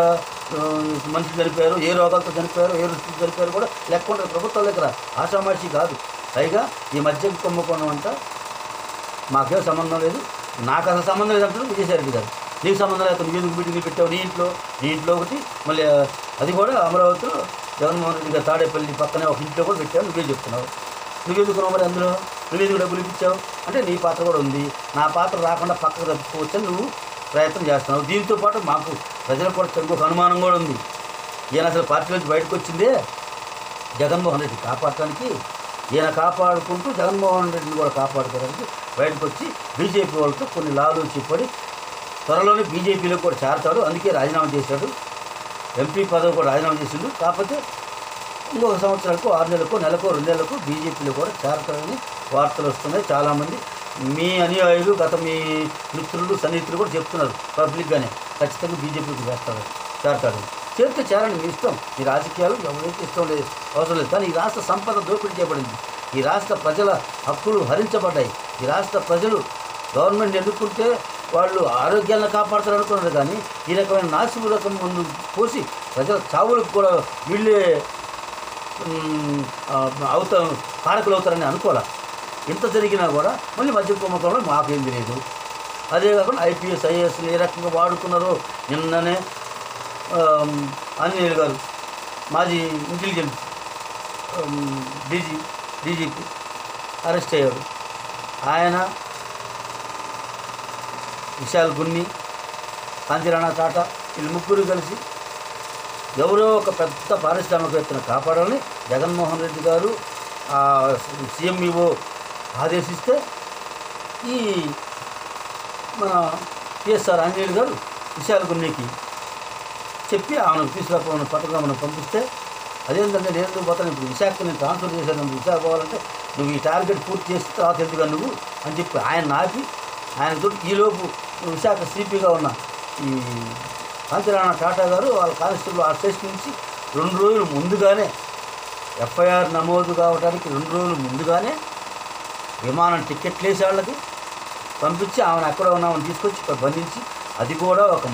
మనుషులు చనిపోయారు, ఏ రోగాలతో చనిపోయారు, ఏ రుచులు చనిపోయారు కూడా లెక్క ఉంటుంది ప్రభుత్వం దగ్గర. ఆషామాషి కాదు. పైగా ఈ మద్యం కుంభకోణం అంట మాకేం సంబంధం లేదు, నాకు అసలు సంబంధం లేదంటారు విజయసాయి గారు. నీకు సంబంధం లేదు, నువ్వు మీటింగ్లు పెట్టావు నీ ఇంట్లో ఒకటి, మళ్ళీ అది కూడా అమరావతిలో జగన్మోహన్ రెడ్డి గారు తాడేపల్లి పక్కనే ఒక ఇంట్లో కూడా పెట్టావు, నువ్వే చెప్తున్నావు. నువ్వెందుకున్నావు మరి అందులో, నువ్వెందుకు డబ్బులు ఇప్పించావు అంటే నీ పాత్ర కూడా ఉంది. నా పాత్ర రాకుండా పక్కకు తప్పుకోవచ్చని నువ్వు ప్రయత్నం చేస్తున్నావు. దీంతో పాటు మాకు ప్రజలకు కూడా ఇంకొక అనుమానం కూడా ఉంది. ఈయన అసలు పార్టీ నుంచి బయటకు వచ్చిందే జగన్మోహన్ రెడ్డి కాపాడటానికి. ఈయన కాపాడుకుంటూ జగన్మోహన్ రెడ్డిని కూడా కాపాడుకోవడానికి బయటకు వచ్చి బీజేపీ వాళ్ళతో కొన్ని లాలూచి పడి త్వరలోనే బీజేపీలో కూడా చేరతాడు. అందుకే రాజీనామా చేశాడు, ఎంపీ పదవి కూడా రాజీనామా చేసిండు. కాకపోతే ఇంకొక సంవత్సరాలకు 6 నెలలకు నెలకు 2 నెలలకు బీజేపీలో కూడా చేరతాడని వార్తలు వస్తున్నాయి. చాలామంది మీ అనుయాయులు మీ మిత్రులు సన్నిహితులు కూడా చెప్తున్నారు పబ్లిక్గానే, ఖచ్చితంగా బీజేపీకి చేరతాడు. చేరండి, మీ ఇష్టం. ఈ రాజకీయాలు ఎవరైతే ఇష్టం లేదు, అవసరం లేదు. కానీ ఈ రాష్ట్ర సంపద దోపిడీ చేయబడింది, ఈ రాష్ట్ర ప్రజల హక్కులు హరించబడ్డాయి. ఈ రాష్ట్ర ప్రజలు గవర్నమెంట్ ఎన్నుకుంటే వాళ్ళు ఆరోగ్యాలను కాపాడుతారు అనుకున్నారు, కానీ ఈ రకమైన నాసిపు రకం ముందు పోసి ప్రజల చావులకు కూడా వీళ్ళే కారకులు అవుతారని అనుకోవాలి. ఇంత జరిగినా కూడా మళ్ళీ మద్య కుంభకోణంలో మాకేం తెలియదు. అదే కాకుండా ఐపీఎస్ ఐఏఎస్ని ఏ రకంగా వాడుకున్నారో నిన్ననే ఆంజనేయులు గారు మాజీ ఇంటెలిజెన్స్ డీజీపీ అరెస్ట్ అయ్యాడు. ఆయన, విశాల్ గున్ని, కాంతిరాణా టాటా వీళ్ళు ముగ్గురు కలిసి ఎవరో ఒక పెద్ద పారిశ్రామికవేత్తను కాపాడాలని జగన్మోహన్ రెడ్డి గారు సీఎంఈఓ ఆదేశిస్తే ఈ మన పిఎస్ఆర్ ఆంజనేయులు గారు విశాల్ గున్నికి చెప్పి ఆమెను తీసుకురామని పట్టణం పంపిస్తే, అదేంటంటే నేను పోతాను, ఇప్పుడు విశాఖని ట్రాన్స్ఫర్ చేశాను, విశాఖ పోవాలంటే నువ్వు ఈ టార్గెట్ పూర్తి చేసి తర్వాత ఎందుకు నువ్వు అని చెప్పి ఆయన నాపి ఆయనతో ఈలోపు విశాఖ సిపిగా ఉన్న ఈ కాంతిరాణా టాటా గారు వాళ్ళ కానిస్టేబుల్ ఆ స్టేషన్ నుంచి 2 రోజులు ముందుగానే ఎఫ్ఐఆర్ నమోదు కావడానికి 2 రోజులు ముందుగానే విమానం టికెట్లు వేసి వాళ్ళకి పంపించి ఆమెను ఎక్కడ ఉన్నామని తీసుకొచ్చి ఇక్కడ బంధించి, అది కూడా ఒక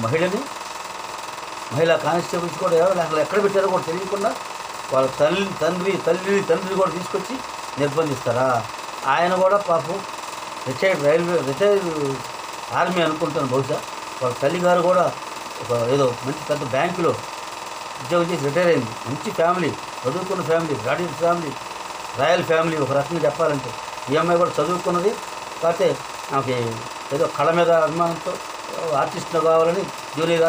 మహిళా కానిస్టేబుల్స్ కూడా అసలు ఎక్కడ పెట్టారో కూడా తెలియకుండా వాళ్ళ తండ్రి కూడా తీసుకొచ్చి నిర్బంధిస్తారా? ఆయన కూడా పాపం రిటైర్డ్ ఆర్మీ అనుకుంటాను బహుశా. వాళ్ళ తల్లిగారు కూడా ఏదో మంచి పెద్ద బ్యాంకులో ఉద్యోగం చేసి రిటైర్ అయింది. మంచి ఫ్యామిలీ, చదువుకున్న family, graduate family, royal family ఒక రకంగా చెప్పాలంటే. ఈ అమ్మాయి కూడా చదువుకున్నది, కాకపోతే నాకు ఏదో కళ మీద అభిమానంతో ఆర్టిస్ట్గా కావాలని జూనియర్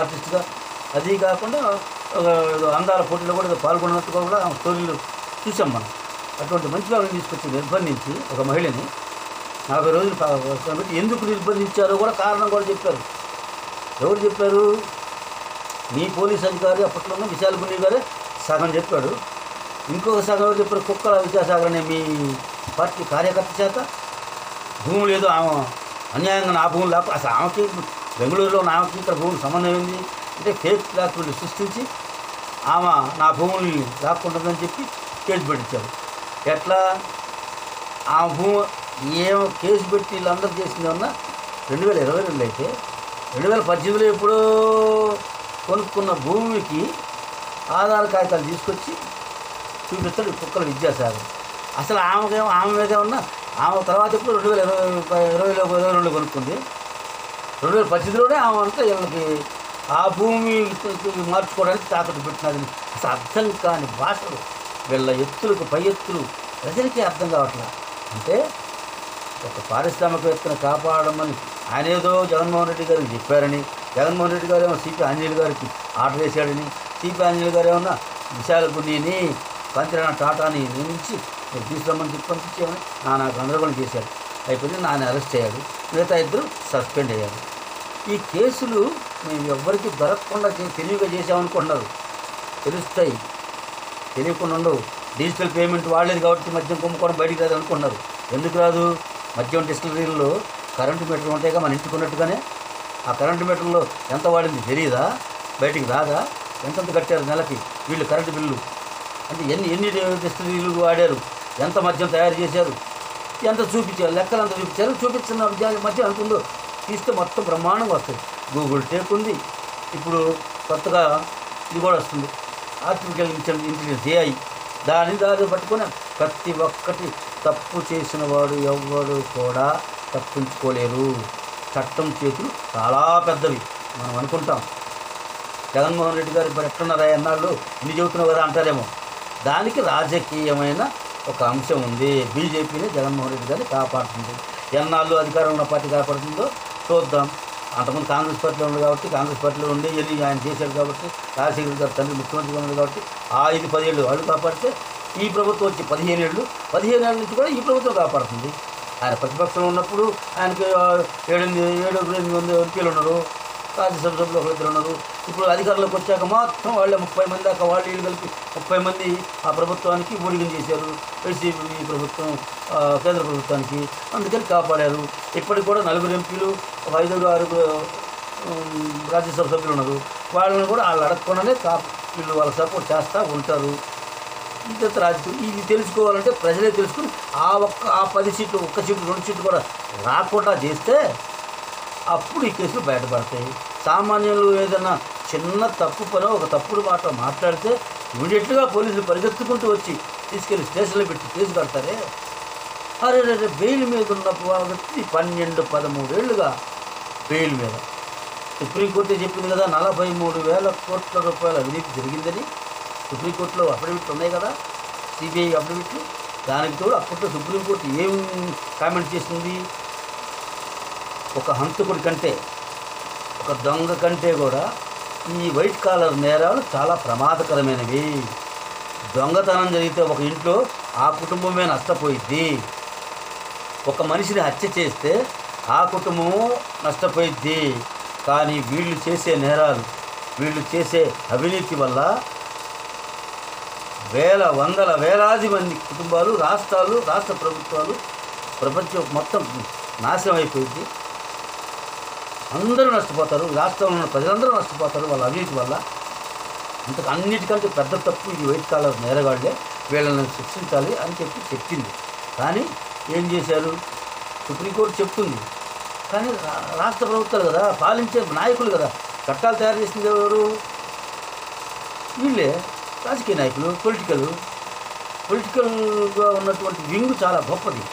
ఆర్టిస్ట్గా, అది కాకుండా ఏదో అందాల పోటీలో కూడా పాల్గొన్నట్టుగా కూడా స్టోరీలు చూసాం మనం. అటువంటి మంచి వాళ్ళని తీసుకొచ్చి నిర్బంధించి ఒక మహిళని 40 రోజులు పెట్టి ఎందుకు నిర్బంధించారో కూడా కారణం కూడా చెప్పారు. ఎవరు చెప్పారు? మీ పోలీస్ అధికారి అప్పట్లో ఉన్న విశాల్ గున్ని గారే సగం చెప్పాడు. ఇంకొక సగం ఎవరు చెప్పారు? కుక్కల విద్యాసాగర్ అనే మీ పార్టీ కార్యకర్త చేత భూములు ఏదో ఆమె అన్యాయంగా నా భూములు లేకపోతే అసలు ఆమెకి బెంగళూరులో ఆమెకి ఇక్కడ భూములు సంబంధం ఏంది అంటే ఫేక్ డాక్యుమెంట్లు సృష్టించి ఆమె నా భూముల్ని లాక్కుంటుందని చెప్పి కేసు పెట్టించారు. ఎట్లా ఆమె భూమి ఏమో కేసు పెట్టి వీళ్ళందరూ చేసింది అన్న 2022 అయితే 2018లో ఎప్పుడో కొనుక్కున్న భూమికి ఆధార్ కాగితాలు తీసుకొచ్చి చూపిస్తాడు కుక్కల విద్యాసాగర్. అసలు ఆమె మీద ఉన్న ఆమె తర్వాత ఎప్పుడు 2022 కొనుక్కుంది. 2018లోనే ఆమె అంతా వీళ్ళకి ఆ భూమి మార్చుకోవడానికి తాకట్టు పెట్టినది. అసలు అర్థం కాని భాషలు, వీళ్ళ ఎత్తులకు పై ఎత్తులు ప్రజలకి అర్థం కావట్లేదు. అంటే ఒక పారిశ్రామికవేత్తను కాపాడమని ఆయన ఏదో జగన్మోహన్ రెడ్డి గారికి చెప్పారని, జగన్మోహన్ రెడ్డి గారు ఏమో సిపి ఆంజనేయులు గారికి ఆర్డర్ వేశాడని, సిపి ఆంజనేయులు గారు ఏమన్నా విశాల్ గున్నిని కాంతిరాణా టాటాని నియమించి తీసుకురమ్మని చెప్పి పంపించేమని నాకు గందరగోళం చేశారు. అయిపోయింది. నాన్న అరెస్ట్ అయ్యాడు, మిగతా ఇద్దరు సస్పెండ్ అయ్యారు. ఈ కేసులు మేము ఎవ్వరికి దొరకకుండా తెలివిగా చేసామనుకుంటున్నారు. తెలుస్తాయి, తెలియకుండా ఉండవు. డిజిటల్ పేమెంట్ వాడలేదు కాబట్టి మద్యం కుంభకోణం బయటికి రాదు అనుకుంటున్నారు. ఎందుకు రాదు? మద్యం డిస్టిలరీల్లో కరెంటు మీటర్లు ఉంటాయిగా, మన ఇంటికి ఉన్నట్టుగానే. ఆ కరెంటు మీటర్లో ఎంత వాడింది తెలియదా? బయటికి రాదా? ఎంతెంత కట్టారు నెలకి వీళ్ళు కరెంటు బిల్లు? అంటే ఎన్ని డిస్టిలరీలు వాడారు, ఎంత మద్యం తయారు చేశారు, ఎంత చూపించారు, లెక్కలు ఎంత చూపించారు. చూపించిన మద్యం ఎంత ఉందో తీస్తే మొత్తం బ్రహ్మాండంగా వస్తుంది. గూగుల్ టేక్ ఉంది, ఇప్పుడు కొత్తగా ఇది కూడా వస్తుంది, ఆర్టిఫిషియల్ ఇంటెలిజెన్స్ AI. దాన్ని పట్టుకొని ప్రతి ఒక్కటి తప్పు చేసిన వాడు ఎవ్వడు కూడా తప్పించుకోలేరు. చట్టం చేతులు చాలా పెద్దవి. మనం అనుకుంటాం జగన్మోహన్ రెడ్డి గారు ఇప్పుడు ఎట్లున్నారా ఎన్నాళ్ళు ఇన్ని చెబుతున్నావు కదా అంటారేమో. దానికి రాజకీయమైన ఒక అంశం ఉంది. బీజేపీని జగన్మోహన్ రెడ్డి గారిని కాపాడుతుంది. ఎన్నాళ్ళు అధికారంలో ఉన్న పార్టీ కాపాడుతుందో చూద్దాం. అంతకుముందు కాంగ్రెస్ పార్టీలో ఉంది కాబట్టి, కాంగ్రెస్ పార్టీలో ఉండి ఎన్ని ఆయన చేశాడు కాబట్టి, రాజశేఖర్ గారు తండ్రి ముఖ్యమంత్రిగా ఉంది కాబట్టి ఆ 5-10 ఏళ్ళు వాళ్ళు కాపాడితే, ఈ ప్రభుత్వం వచ్చి 15 ఏళ్ళు, 15 ఏళ్ళ నుంచి కూడా ఈ ప్రభుత్వం కాపాడుతుంది. ఆయన ప్రతిపక్షంలో ఉన్నప్పుడు ఆయనకి 7-8 ఎంపీలు ఉన్నారు, రాజ్యసభ సభ్యులు 1-2 ఉన్నారు. ఇప్పుడు అధికారంలోకి వచ్చాక మొత్తం వాళ్ళే 30 మంది దాకా వాళ్ళు వీళ్ళు కలిపి 30 మంది ఆ ప్రభుత్వానికి ఊడిగం చేశారు. వైసీపీ ప్రభుత్వం కేంద్ర ప్రభుత్వానికి అందుకని కాపాడారు. ఇప్పటికి కూడా 4 ఎంపీలు, 5-6 రాజ్యసభ సభ్యులు ఉన్నారు. వాళ్ళని కూడా వాళ్ళు అడగకుండానే వీళ్ళు వాళ్ళ సపోర్ట్ చేస్తూ ఉంటారు. ఇంత రాజకీయం ఇది తెలుసుకోవాలంటే ప్రజలే తెలుసుకుని ఆ 10 సీట్లు, 1 సీటు, 2 సీట్లు కూడా రాకుండా చేస్తే అప్పుడు ఈ కేసులు బయటపడతాయి. సామాన్యులు ఏదైనా చిన్న తప్పు పనో ఒక తప్పుడు మాట మాట్లాడితే ఇమీడియట్గా పోలీసులు పరిగెత్తుకుంటూ వచ్చి తీసుకెళ్ళి స్టేషన్లో పెట్టి కేసు కడతారే. అరే బెయిల్ మీద ఉన్న వ్యక్తి 12-13 ఏళ్ళుగా బెయిల్ మీద. సుప్రీంకోర్టే చెప్పింది కదా 43,000 కోట్ల రూపాయల అవినీతి జరిగిందని. సుప్రీంకోర్టులో అఫిడవిట్లు ఉన్నాయి కదా, CBI అఫిడవిట్లు. దానికి తోడు అప్పట్లో సుప్రీంకోర్టు ఏం కామెంట్ చేసింది? ఒక హంతకుడి కంటే, ఒక దొంగ కంటే కూడా ఈ వైట్ కాలర్ నేరాలు చాలా ప్రమాదకరమైనవి. దొంగతనం జరిగితే ఒక ఇంట్లో ఆ కుటుంబమే నష్టపోయిద్ది. ఒక మనిషిని హత్య చేస్తే ఆ కుటుంబము నష్టపోయిద్ది. కానీ వీళ్ళు చేసే నేరాలు, వీళ్ళు చేసే అవినీతి వల్ల వేలాది మంది కుటుంబాలు, రాష్ట్రాలు, రాష్ట్ర ప్రభుత్వాలు, ప్రపంచం మొత్తం నాశనం అయిపోయింది. అందరూ నష్టపోతారు. రాష్ట్రంలో ఉన్న ప్రజలందరూ నష్టపోతారు వాళ్ళ అవినీతి వల్ల. అన్నిటికంటే పెద్ద తప్పు ఇది వైట్ కాలర్ నేరగాళ్లే, వీళ్ళని శిక్షించాలి అని చెప్పింది. కానీ ఏం చేశారు? సుప్రీంకోర్టు చెప్తుంది, కానీ రాష్ట్ర ప్రభుత్వాలు కదా, పాలించే నాయకులు కదా, చట్టాలు తయారు చేసింది ఎవరు? వీళ్ళే, రాజకీయ నాయకులు. పొలిటికల్గా ఉన్నటువంటి వింగ్ చాలా గొప్పది.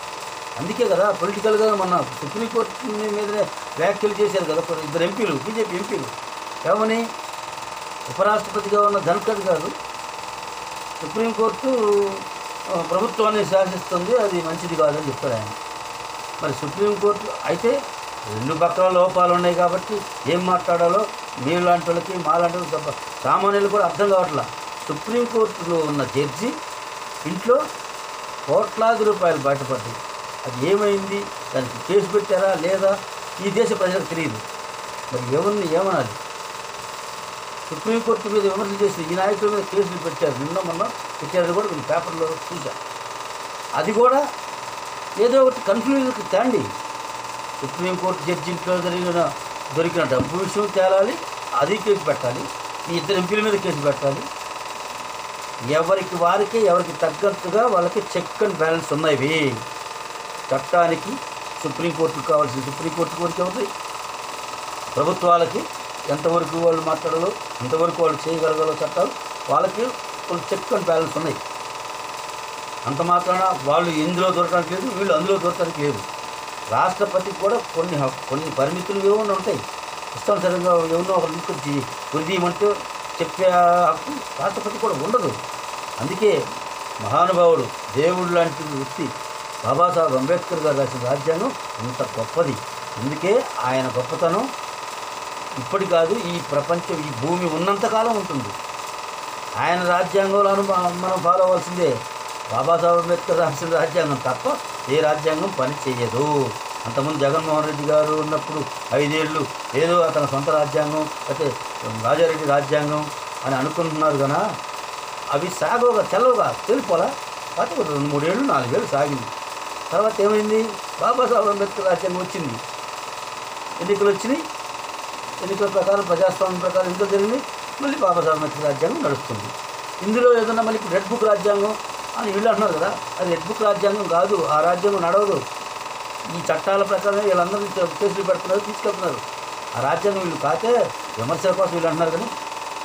అందుకే కదా పొలిటికల్గా మన సుప్రీంకోర్టు మీదనే వ్యాఖ్యలు చేశారు కదా 2 ఎంపీలు, బీజేపీ ఎంపీలు. ఏమని? ఉపరాష్ట్రపతిగా ఉన్న ధన్ఖడ్ గారు సుప్రీంకోర్టు ప్రభుత్వాన్ని శాసిస్తుంది, అది మంచిది కాదని చెప్పాడు ఆయన. మరి సుప్రీంకోర్టు అయితే 2 పక్కల లోపాలు ఉన్నాయి కాబట్టి ఏం మాట్లాడాలో మీలాంటి వాళ్ళకి, మాలాంటి వాళ్ళకి, సామాన్యులు కూడా అర్థం కావట్లా. సుప్రీంకోర్టులో ఉన్న జడ్జి ఇంట్లో కోట్లాది రూపాయలు బయటపడ్డాయి. అది ఏమైంది? దానికి కేసు పెట్టారా లేదా? ఈ దేశ ప్రజలకు తెలియదు. మరి ఎవరిని ఏమనాలి? సుప్రీంకోర్టు మీద విమర్శలు చేసి ఈ నాయకుల మీద కేసులు పెట్టారు, మొన్న పెట్టారు కూడా కొన్ని పేపర్లో చూసా. అది కూడా ఏదో ఒకటి కన్ఫ్యూజన్కి తేండి. సుప్రీంకోర్టు జడ్జి ఇంట్లో దొరికిన డబ్బు విషయం తేలాలి, అది కేసు పెట్టాలి. ఈ 2 ఎంపీల మీద కేసు పెట్టాలి. ఎవరికి వారికి, ఎవరికి తగ్గట్టుగా వాళ్ళకి చెక్ అండ్ బ్యాలెన్స్ ఉన్నాయి. చట్టానికి సుప్రీంకోర్టుకు కావాల్సిన సుప్రీంకోర్టు కోరిక అవుతాయి. ప్రభుత్వాలకి ఎంతవరకు వాళ్ళు మాట్లాడాలో, ఎంతవరకు వాళ్ళు చేయగలగాలో చట్టాలు, వాళ్ళకి కొన్ని చెక్ అండ్ బ్యాలెన్స్ ఉన్నాయి. అంత మాత్రాన వాళ్ళు ఇందులో దొరకడానికి లేదు, వీళ్ళు అందులో దొరకడానికి లేదు. రాష్ట్రపతికి కూడా కొన్ని పరిమితులు ఏమన్నా ఉంటాయి. ఇష్టానుసారంగా ఏమన్నా ఒక తీసుకొచ్చి ఉదయమంటే చెప్పే హక్కు రాష్ట్రపతి కూడా ఉండదు. అందుకే మహానుభావుడు, దేవుడు లాంటి వ్యక్తి బాబాసాహెబ్ అంబేద్కర్ గారు రాసిన రాజ్యాంగం ఇంత గొప్పది. అందుకే ఆయన గొప్పతనం ఇప్పటి కాదు, ఈ ప్రపంచం, ఈ భూమి ఉన్నంతకాలం ఉంటుంది. ఆయన రాజ్యాంగంలో మనం ఫాలో అవ్వాల్సిందే. బాబాసాహెబ్ అంబేద్కర్ రాసిన రాజ్యాంగం తప్ప ఏ రాజ్యాంగం పని చేయదు. అంతకుముందు జగన్మోహన్ రెడ్డి గారు ఉన్నప్పుడు 5 ఏళ్ళు ఏదో అతని సొంత రాజ్యాంగం అయితే రాజారెడ్డి రాజ్యాంగం అని అనుకుంటున్నారు కన్నా అవి సాగోగా తెల్లవుగా తెలిపోలా. కాకపోతే 2, 3 ఏళ్ళు 4 ఏళ్ళు సాగింది. తర్వాత ఏమైంది? బాబాసాహెబ్ అంబేద్కర్ రాజ్యాంగం వచ్చింది, ఎన్నికలు వచ్చినాయి, ఎన్నికల ప్రకారం ప్రజాస్వామ్యం ప్రకారం ఎన్నికలు జరిగినాయి, మళ్ళీ బాబాసాహెబ్ అంబేద్కర్ రాజ్యాంగం నడుస్తుంది. ఇందులో ఏదన్నా మళ్ళీ రెడ్ బుక్ రాజ్యాంగం అని వీళ్ళు అంటున్నారు కదా, అది రెడ్ బుక్ రాజ్యాంగం కాదు, ఆ రాజ్యాంగం నడవదు. ఈ చట్టాల ప్రకారం వీళ్ళందరూ కేసులు పెడుతున్నారు, తీసుకెళ్తున్నారు. ఆ రాజ్యాంగం వీళ్ళు కాకే విమర్శల కోసం వీళ్ళు అంటున్నారు. కానీ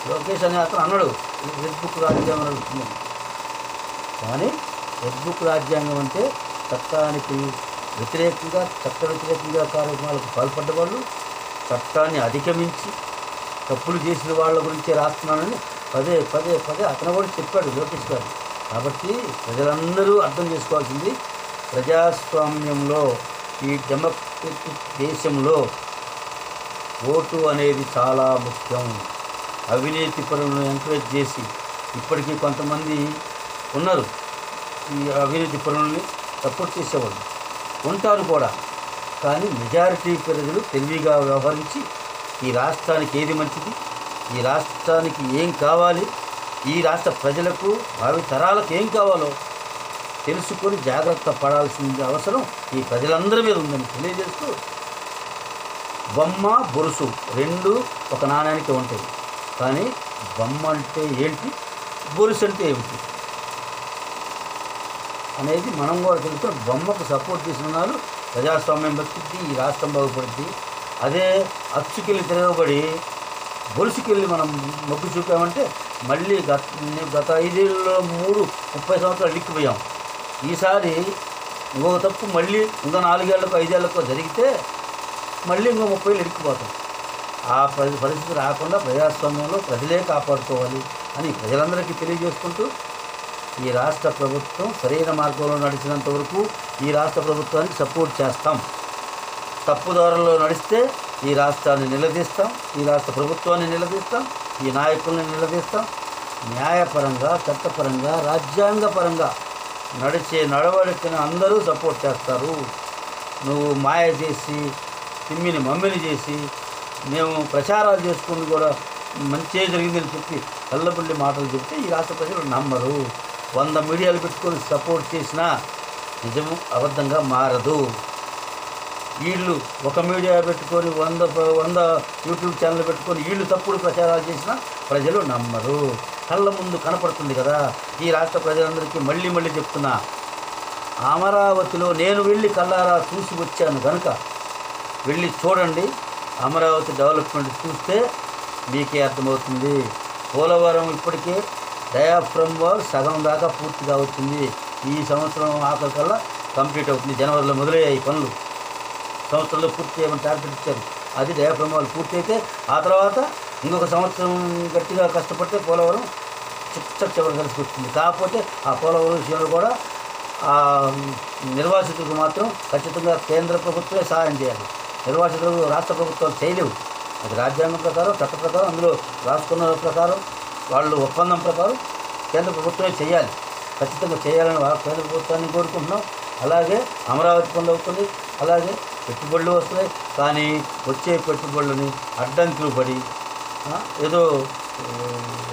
లోకేష్ అనే అతను అన్నాడు రెడ్ బుక్ రాజ్యాంగం నడుస్తుంది. కానీ రెడ్ బుక్ రాజ్యాంగం అంటే చట్టానికి వ్యతిరేకంగా చట్ట వ్యతిరేకంగా కార్యక్రమాలకు పాల్పడ్డ వాళ్ళు, చట్టాన్ని అధిగమించి తప్పులు చేసిన వాళ్ళ గురించే రాస్తున్నానని పదే పదే పదే అతను కూడా చెప్పాడు లోకేష్ గారు. కాబట్టి ప్రజలందరూ అర్థం చేసుకోవాల్సింది, ప్రజాస్వామ్యంలో ఈ డెమోక్రటిక్ దేశంలో ఓటు అనేది చాలా ముఖ్యం. అవినీతి పరులను ఎంకరేజ్ చేసి ఇప్పటికీ కొంతమంది ఉన్నారు, ఈ అవినీతి పరులని సపోర్ట్ చేసేవాళ్ళు ఉంటారు కూడా. కానీ మెజారిటీ ప్రజలు తెలివిగా వ్యవహరించి ఈ రాష్ట్రానికి ఏది మంచిది, ఈ రాష్ట్రానికి ఏం కావాలి, ఈ రాష్ట్ర ప్రజలకు భావి తరాలకు ఏం కావాలో తెలుసుకొని జాగ్రత్త పడాల్సిన అవసరం ఈ ప్రజలందరి మీద ఉందని తెలియజేస్తూ, బొమ్మ బొరుసు 2 ఒక నాణ్యానికి ఉంటాయి. కానీ బొమ్మ అంటే ఏంటి, బొరుసు అంటే ఏమిటి అనేది మనం కూడా తెలుసుకొని బొమ్మకు సపోర్ట్ చేసిన వాళ్ళు ప్రజాస్వామ్యం బతికి ఈ రాష్ట్రం బాగుపడుద్ది. అదే అచ్చుకెళ్ళి తిరగబడి గొలుసుకెళ్ళి మనం మొగ్గు చూపామంటే మళ్ళీ గత 5 ఏళ్ళలో 30 సంవత్సరాలు లిక్కిపోయాం. ఈసారి ఇంకొక తప్పు మళ్ళీ ఇంకా 4 ఏళ్ళకో 5 ఏళ్ళకో జరిగితే మళ్ళీ ఇంకో 30 ఏళ్ళు ఇరిక్కిపోతాం. ఆ పరిస్థితి రాకుండా ప్రజాస్వామ్యంలో ప్రజలే కాపాడుకోవాలి అని ప్రజలందరికీ తెలియజేసుకుంటూ, ఈ రాష్ట్ర ప్రభుత్వం సరైన మార్గంలో నడిచినంత వరకు ఈ రాష్ట్ర ప్రభుత్వానికి సపోర్ట్ చేస్తాం. తప్పుదారుల్లో నడిస్తే ఈ రాష్ట్రాన్ని నిలదీస్తాం, ఈ రాష్ట్ర ప్రభుత్వాన్ని నిలదీస్తాం, ఈ నాయకుల్ని నిలదీస్తాం. న్యాయపరంగా, చట్టపరంగా, రాజ్యాంగపరంగా నడిచే నడవడికను అందరూ సపోర్ట్ చేస్తారు. నువ్వు మాయ చేసి తిమ్మిని మమ్మిని చేసి మేము ప్రచారాలు చేసుకుని కూడా మంచి జరిగిందని చెప్పి కళ్ళబుల్లి మాటలు చెప్తే ఈ రాష్ట్ర ప్రజలు నమ్మరు. 100 మీడియాలు పెట్టుకొని సపోర్ట్ చేసినా నిజము అబద్ధంగా మారదు. వీళ్ళు ఒక మీడియా పెట్టుకొని 100 యూట్యూబ్ ఛానల్ పెట్టుకొని వీళ్ళు తప్పుడు ప్రచారాలు చేసినా ప్రజలు నమ్మరు. కళ్ళ ముందు కనపడుతుంది కదా. ఈ రాష్ట్ర ప్రజలందరికీ మళ్ళీ మళ్ళీ చెప్తున్నా, అమరావతిలో నేను వెళ్ళి కళ్ళారా చూసి వచ్చాను కనుక వెళ్ళి చూడండి. అమరావతి డెవలప్మెంట్ చూస్తే మీకే అర్థమవుతుంది. పోలవరం ఇప్పటికే డయాఫ్రమ్ వాల్ సగం దాకా పూర్తిగా వచ్చింది. ఈ సంవత్సరం ఆఖరి కల్లా కంప్లీట్ అవుతుంది. జనవరిలో మొదలయ్యాయి పనులు, సంవత్సరంలో పూర్తి చేయమని టార్గెట్ ఇచ్చారు. అది డయాఫ్రమ్ వాల్ పూర్తి అయితే ఆ తర్వాత ఇంకొక సంవత్సరం గట్టిగా కష్టపడితే పోలవరం చివరి కలిసి వస్తుంది. కాకపోతే ఆ పోలవరం విషయంలో కూడా నిర్వాసితులకు మాత్రం ఖచ్చితంగా కేంద్ర ప్రభుత్వమే సహాయం చేయాలి. నిర్వాసితులకు రాష్ట్ర ప్రభుత్వాలు చేయలేవు. అది రాజ్యాంగం ప్రకారం, చట్ట ప్రకారం, అందులో రాసుకున్న ప్రకారం, వాళ్ళు ఒప్పందం ప్రకారం కేంద్ర ప్రభుత్వమే చేయాలి. ఖచ్చితంగా చేయాలని కేంద్ర ప్రభుత్వాన్ని కోరుకుంటున్నాం. అలాగే అమరావతి పనులు అవుతుంది, అలాగే పెట్టుబడులు వస్తున్నాయి. కానీ వచ్చే పెట్టుబడులని అడ్డంకులు పడి ఏదో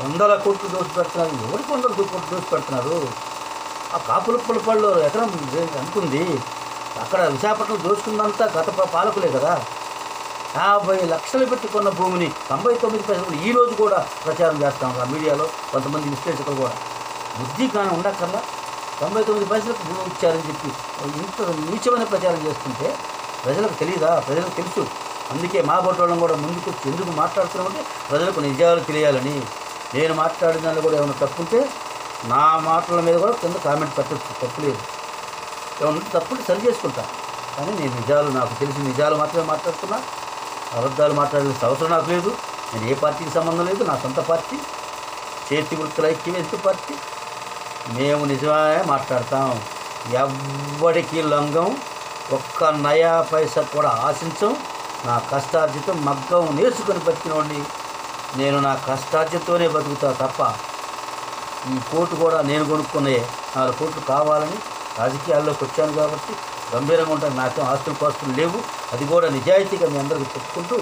100 కోట్లు దోసి పెడుతున్నారు. ఎవరికి 100 కోట్లు దోసి పెడుతున్నారు? ఆ కాపులపల్లిపల్లిలో ఎకరం అనుకుంది, అక్కడ విశాఖపట్నం దోచుకుందంతా గత పాలకులే కదా. 50 లక్షలు పెట్టుకున్న భూమిని 99 పైసలు ఈ రోజు కూడా ప్రచారం చేస్తాం ఆ మీడియాలో కొంతమంది విశ్లేషకులు కూడా. బుద్ధి కానీ ఉండక్కర్లా 99 పైసలకు భూమి ఇచ్చారని చెప్పి ఇంత నీచమైన ప్రచారం చేస్తుంటే ప్రజలకు తెలియదా? ప్రజలకు తెలుసు. అందుకే మా బొట్టోళ్ళం కూడా ముందుకు వచ్చి ఎందుకు మాట్లాడుతున్నామంటే ప్రజలకు నిజాలు తెలియాలని. నేను మాట్లాడిన దానిలో కూడా ఏమైనా తప్పుంటే నా మాటల మీద కూడా కింద కామెంట్ పెట్టచ్చు, తప్పులేదు. ఏమన్నా తప్పుంటే సరి చేసుకుంటా. కానీ నేను నిజాలు, నాకు తెలిసిన నిజాలు మాత్రమే మాట్లాడుతున్నా. అబద్ధాలు మాట్లాడాల్సిన అవసరం నాకు లేదు. నేను ఏ పార్టీకి సంబంధం లేదు. నా సొంత పార్టీ చేతి వృత్తుల ఐక్యవేత్త పార్టీ. మేము నిజమే మాట్లాడతాం. ఎవ్వడికి లంఘం, ఒక్క నయా పైసా కూడా ఆశించం. నా కష్టార్జితం మగ్గం నేర్చుకొని బతికినోడిని. నేను నా కష్టార్జితతోనే బతుకుతా తప్ప ఈ కోటు కూడా నేను కొనుక్కునే 4 కోట్లు కావాలని రాజకీయాల్లోకి వచ్చాను కాబట్టి గంభీరంగా ఉంటాను. నాకేం ఆస్తులు పాస్తులు లేవు. అది కూడా నిజాయితీగా మీ అందరికీ చెప్పుకుంటూ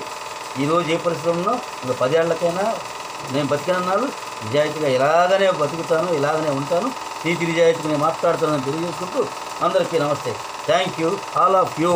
ఈరోజు ఏ పరిస్థితుల్లో ఉన్నా ఇంకా 10 ఏళ్లకైనా నేను బతికినన్నాళ్ళు నిజాయితీగా ఇలాగనే బతుకుతాను, ఇలాగనే ఉంటాను. నీతి నిజాయితీగా నేను మాట్లాడుతానని తెలియజేసుకుంటూ అందరికీ నమస్తే. Thank you all of you.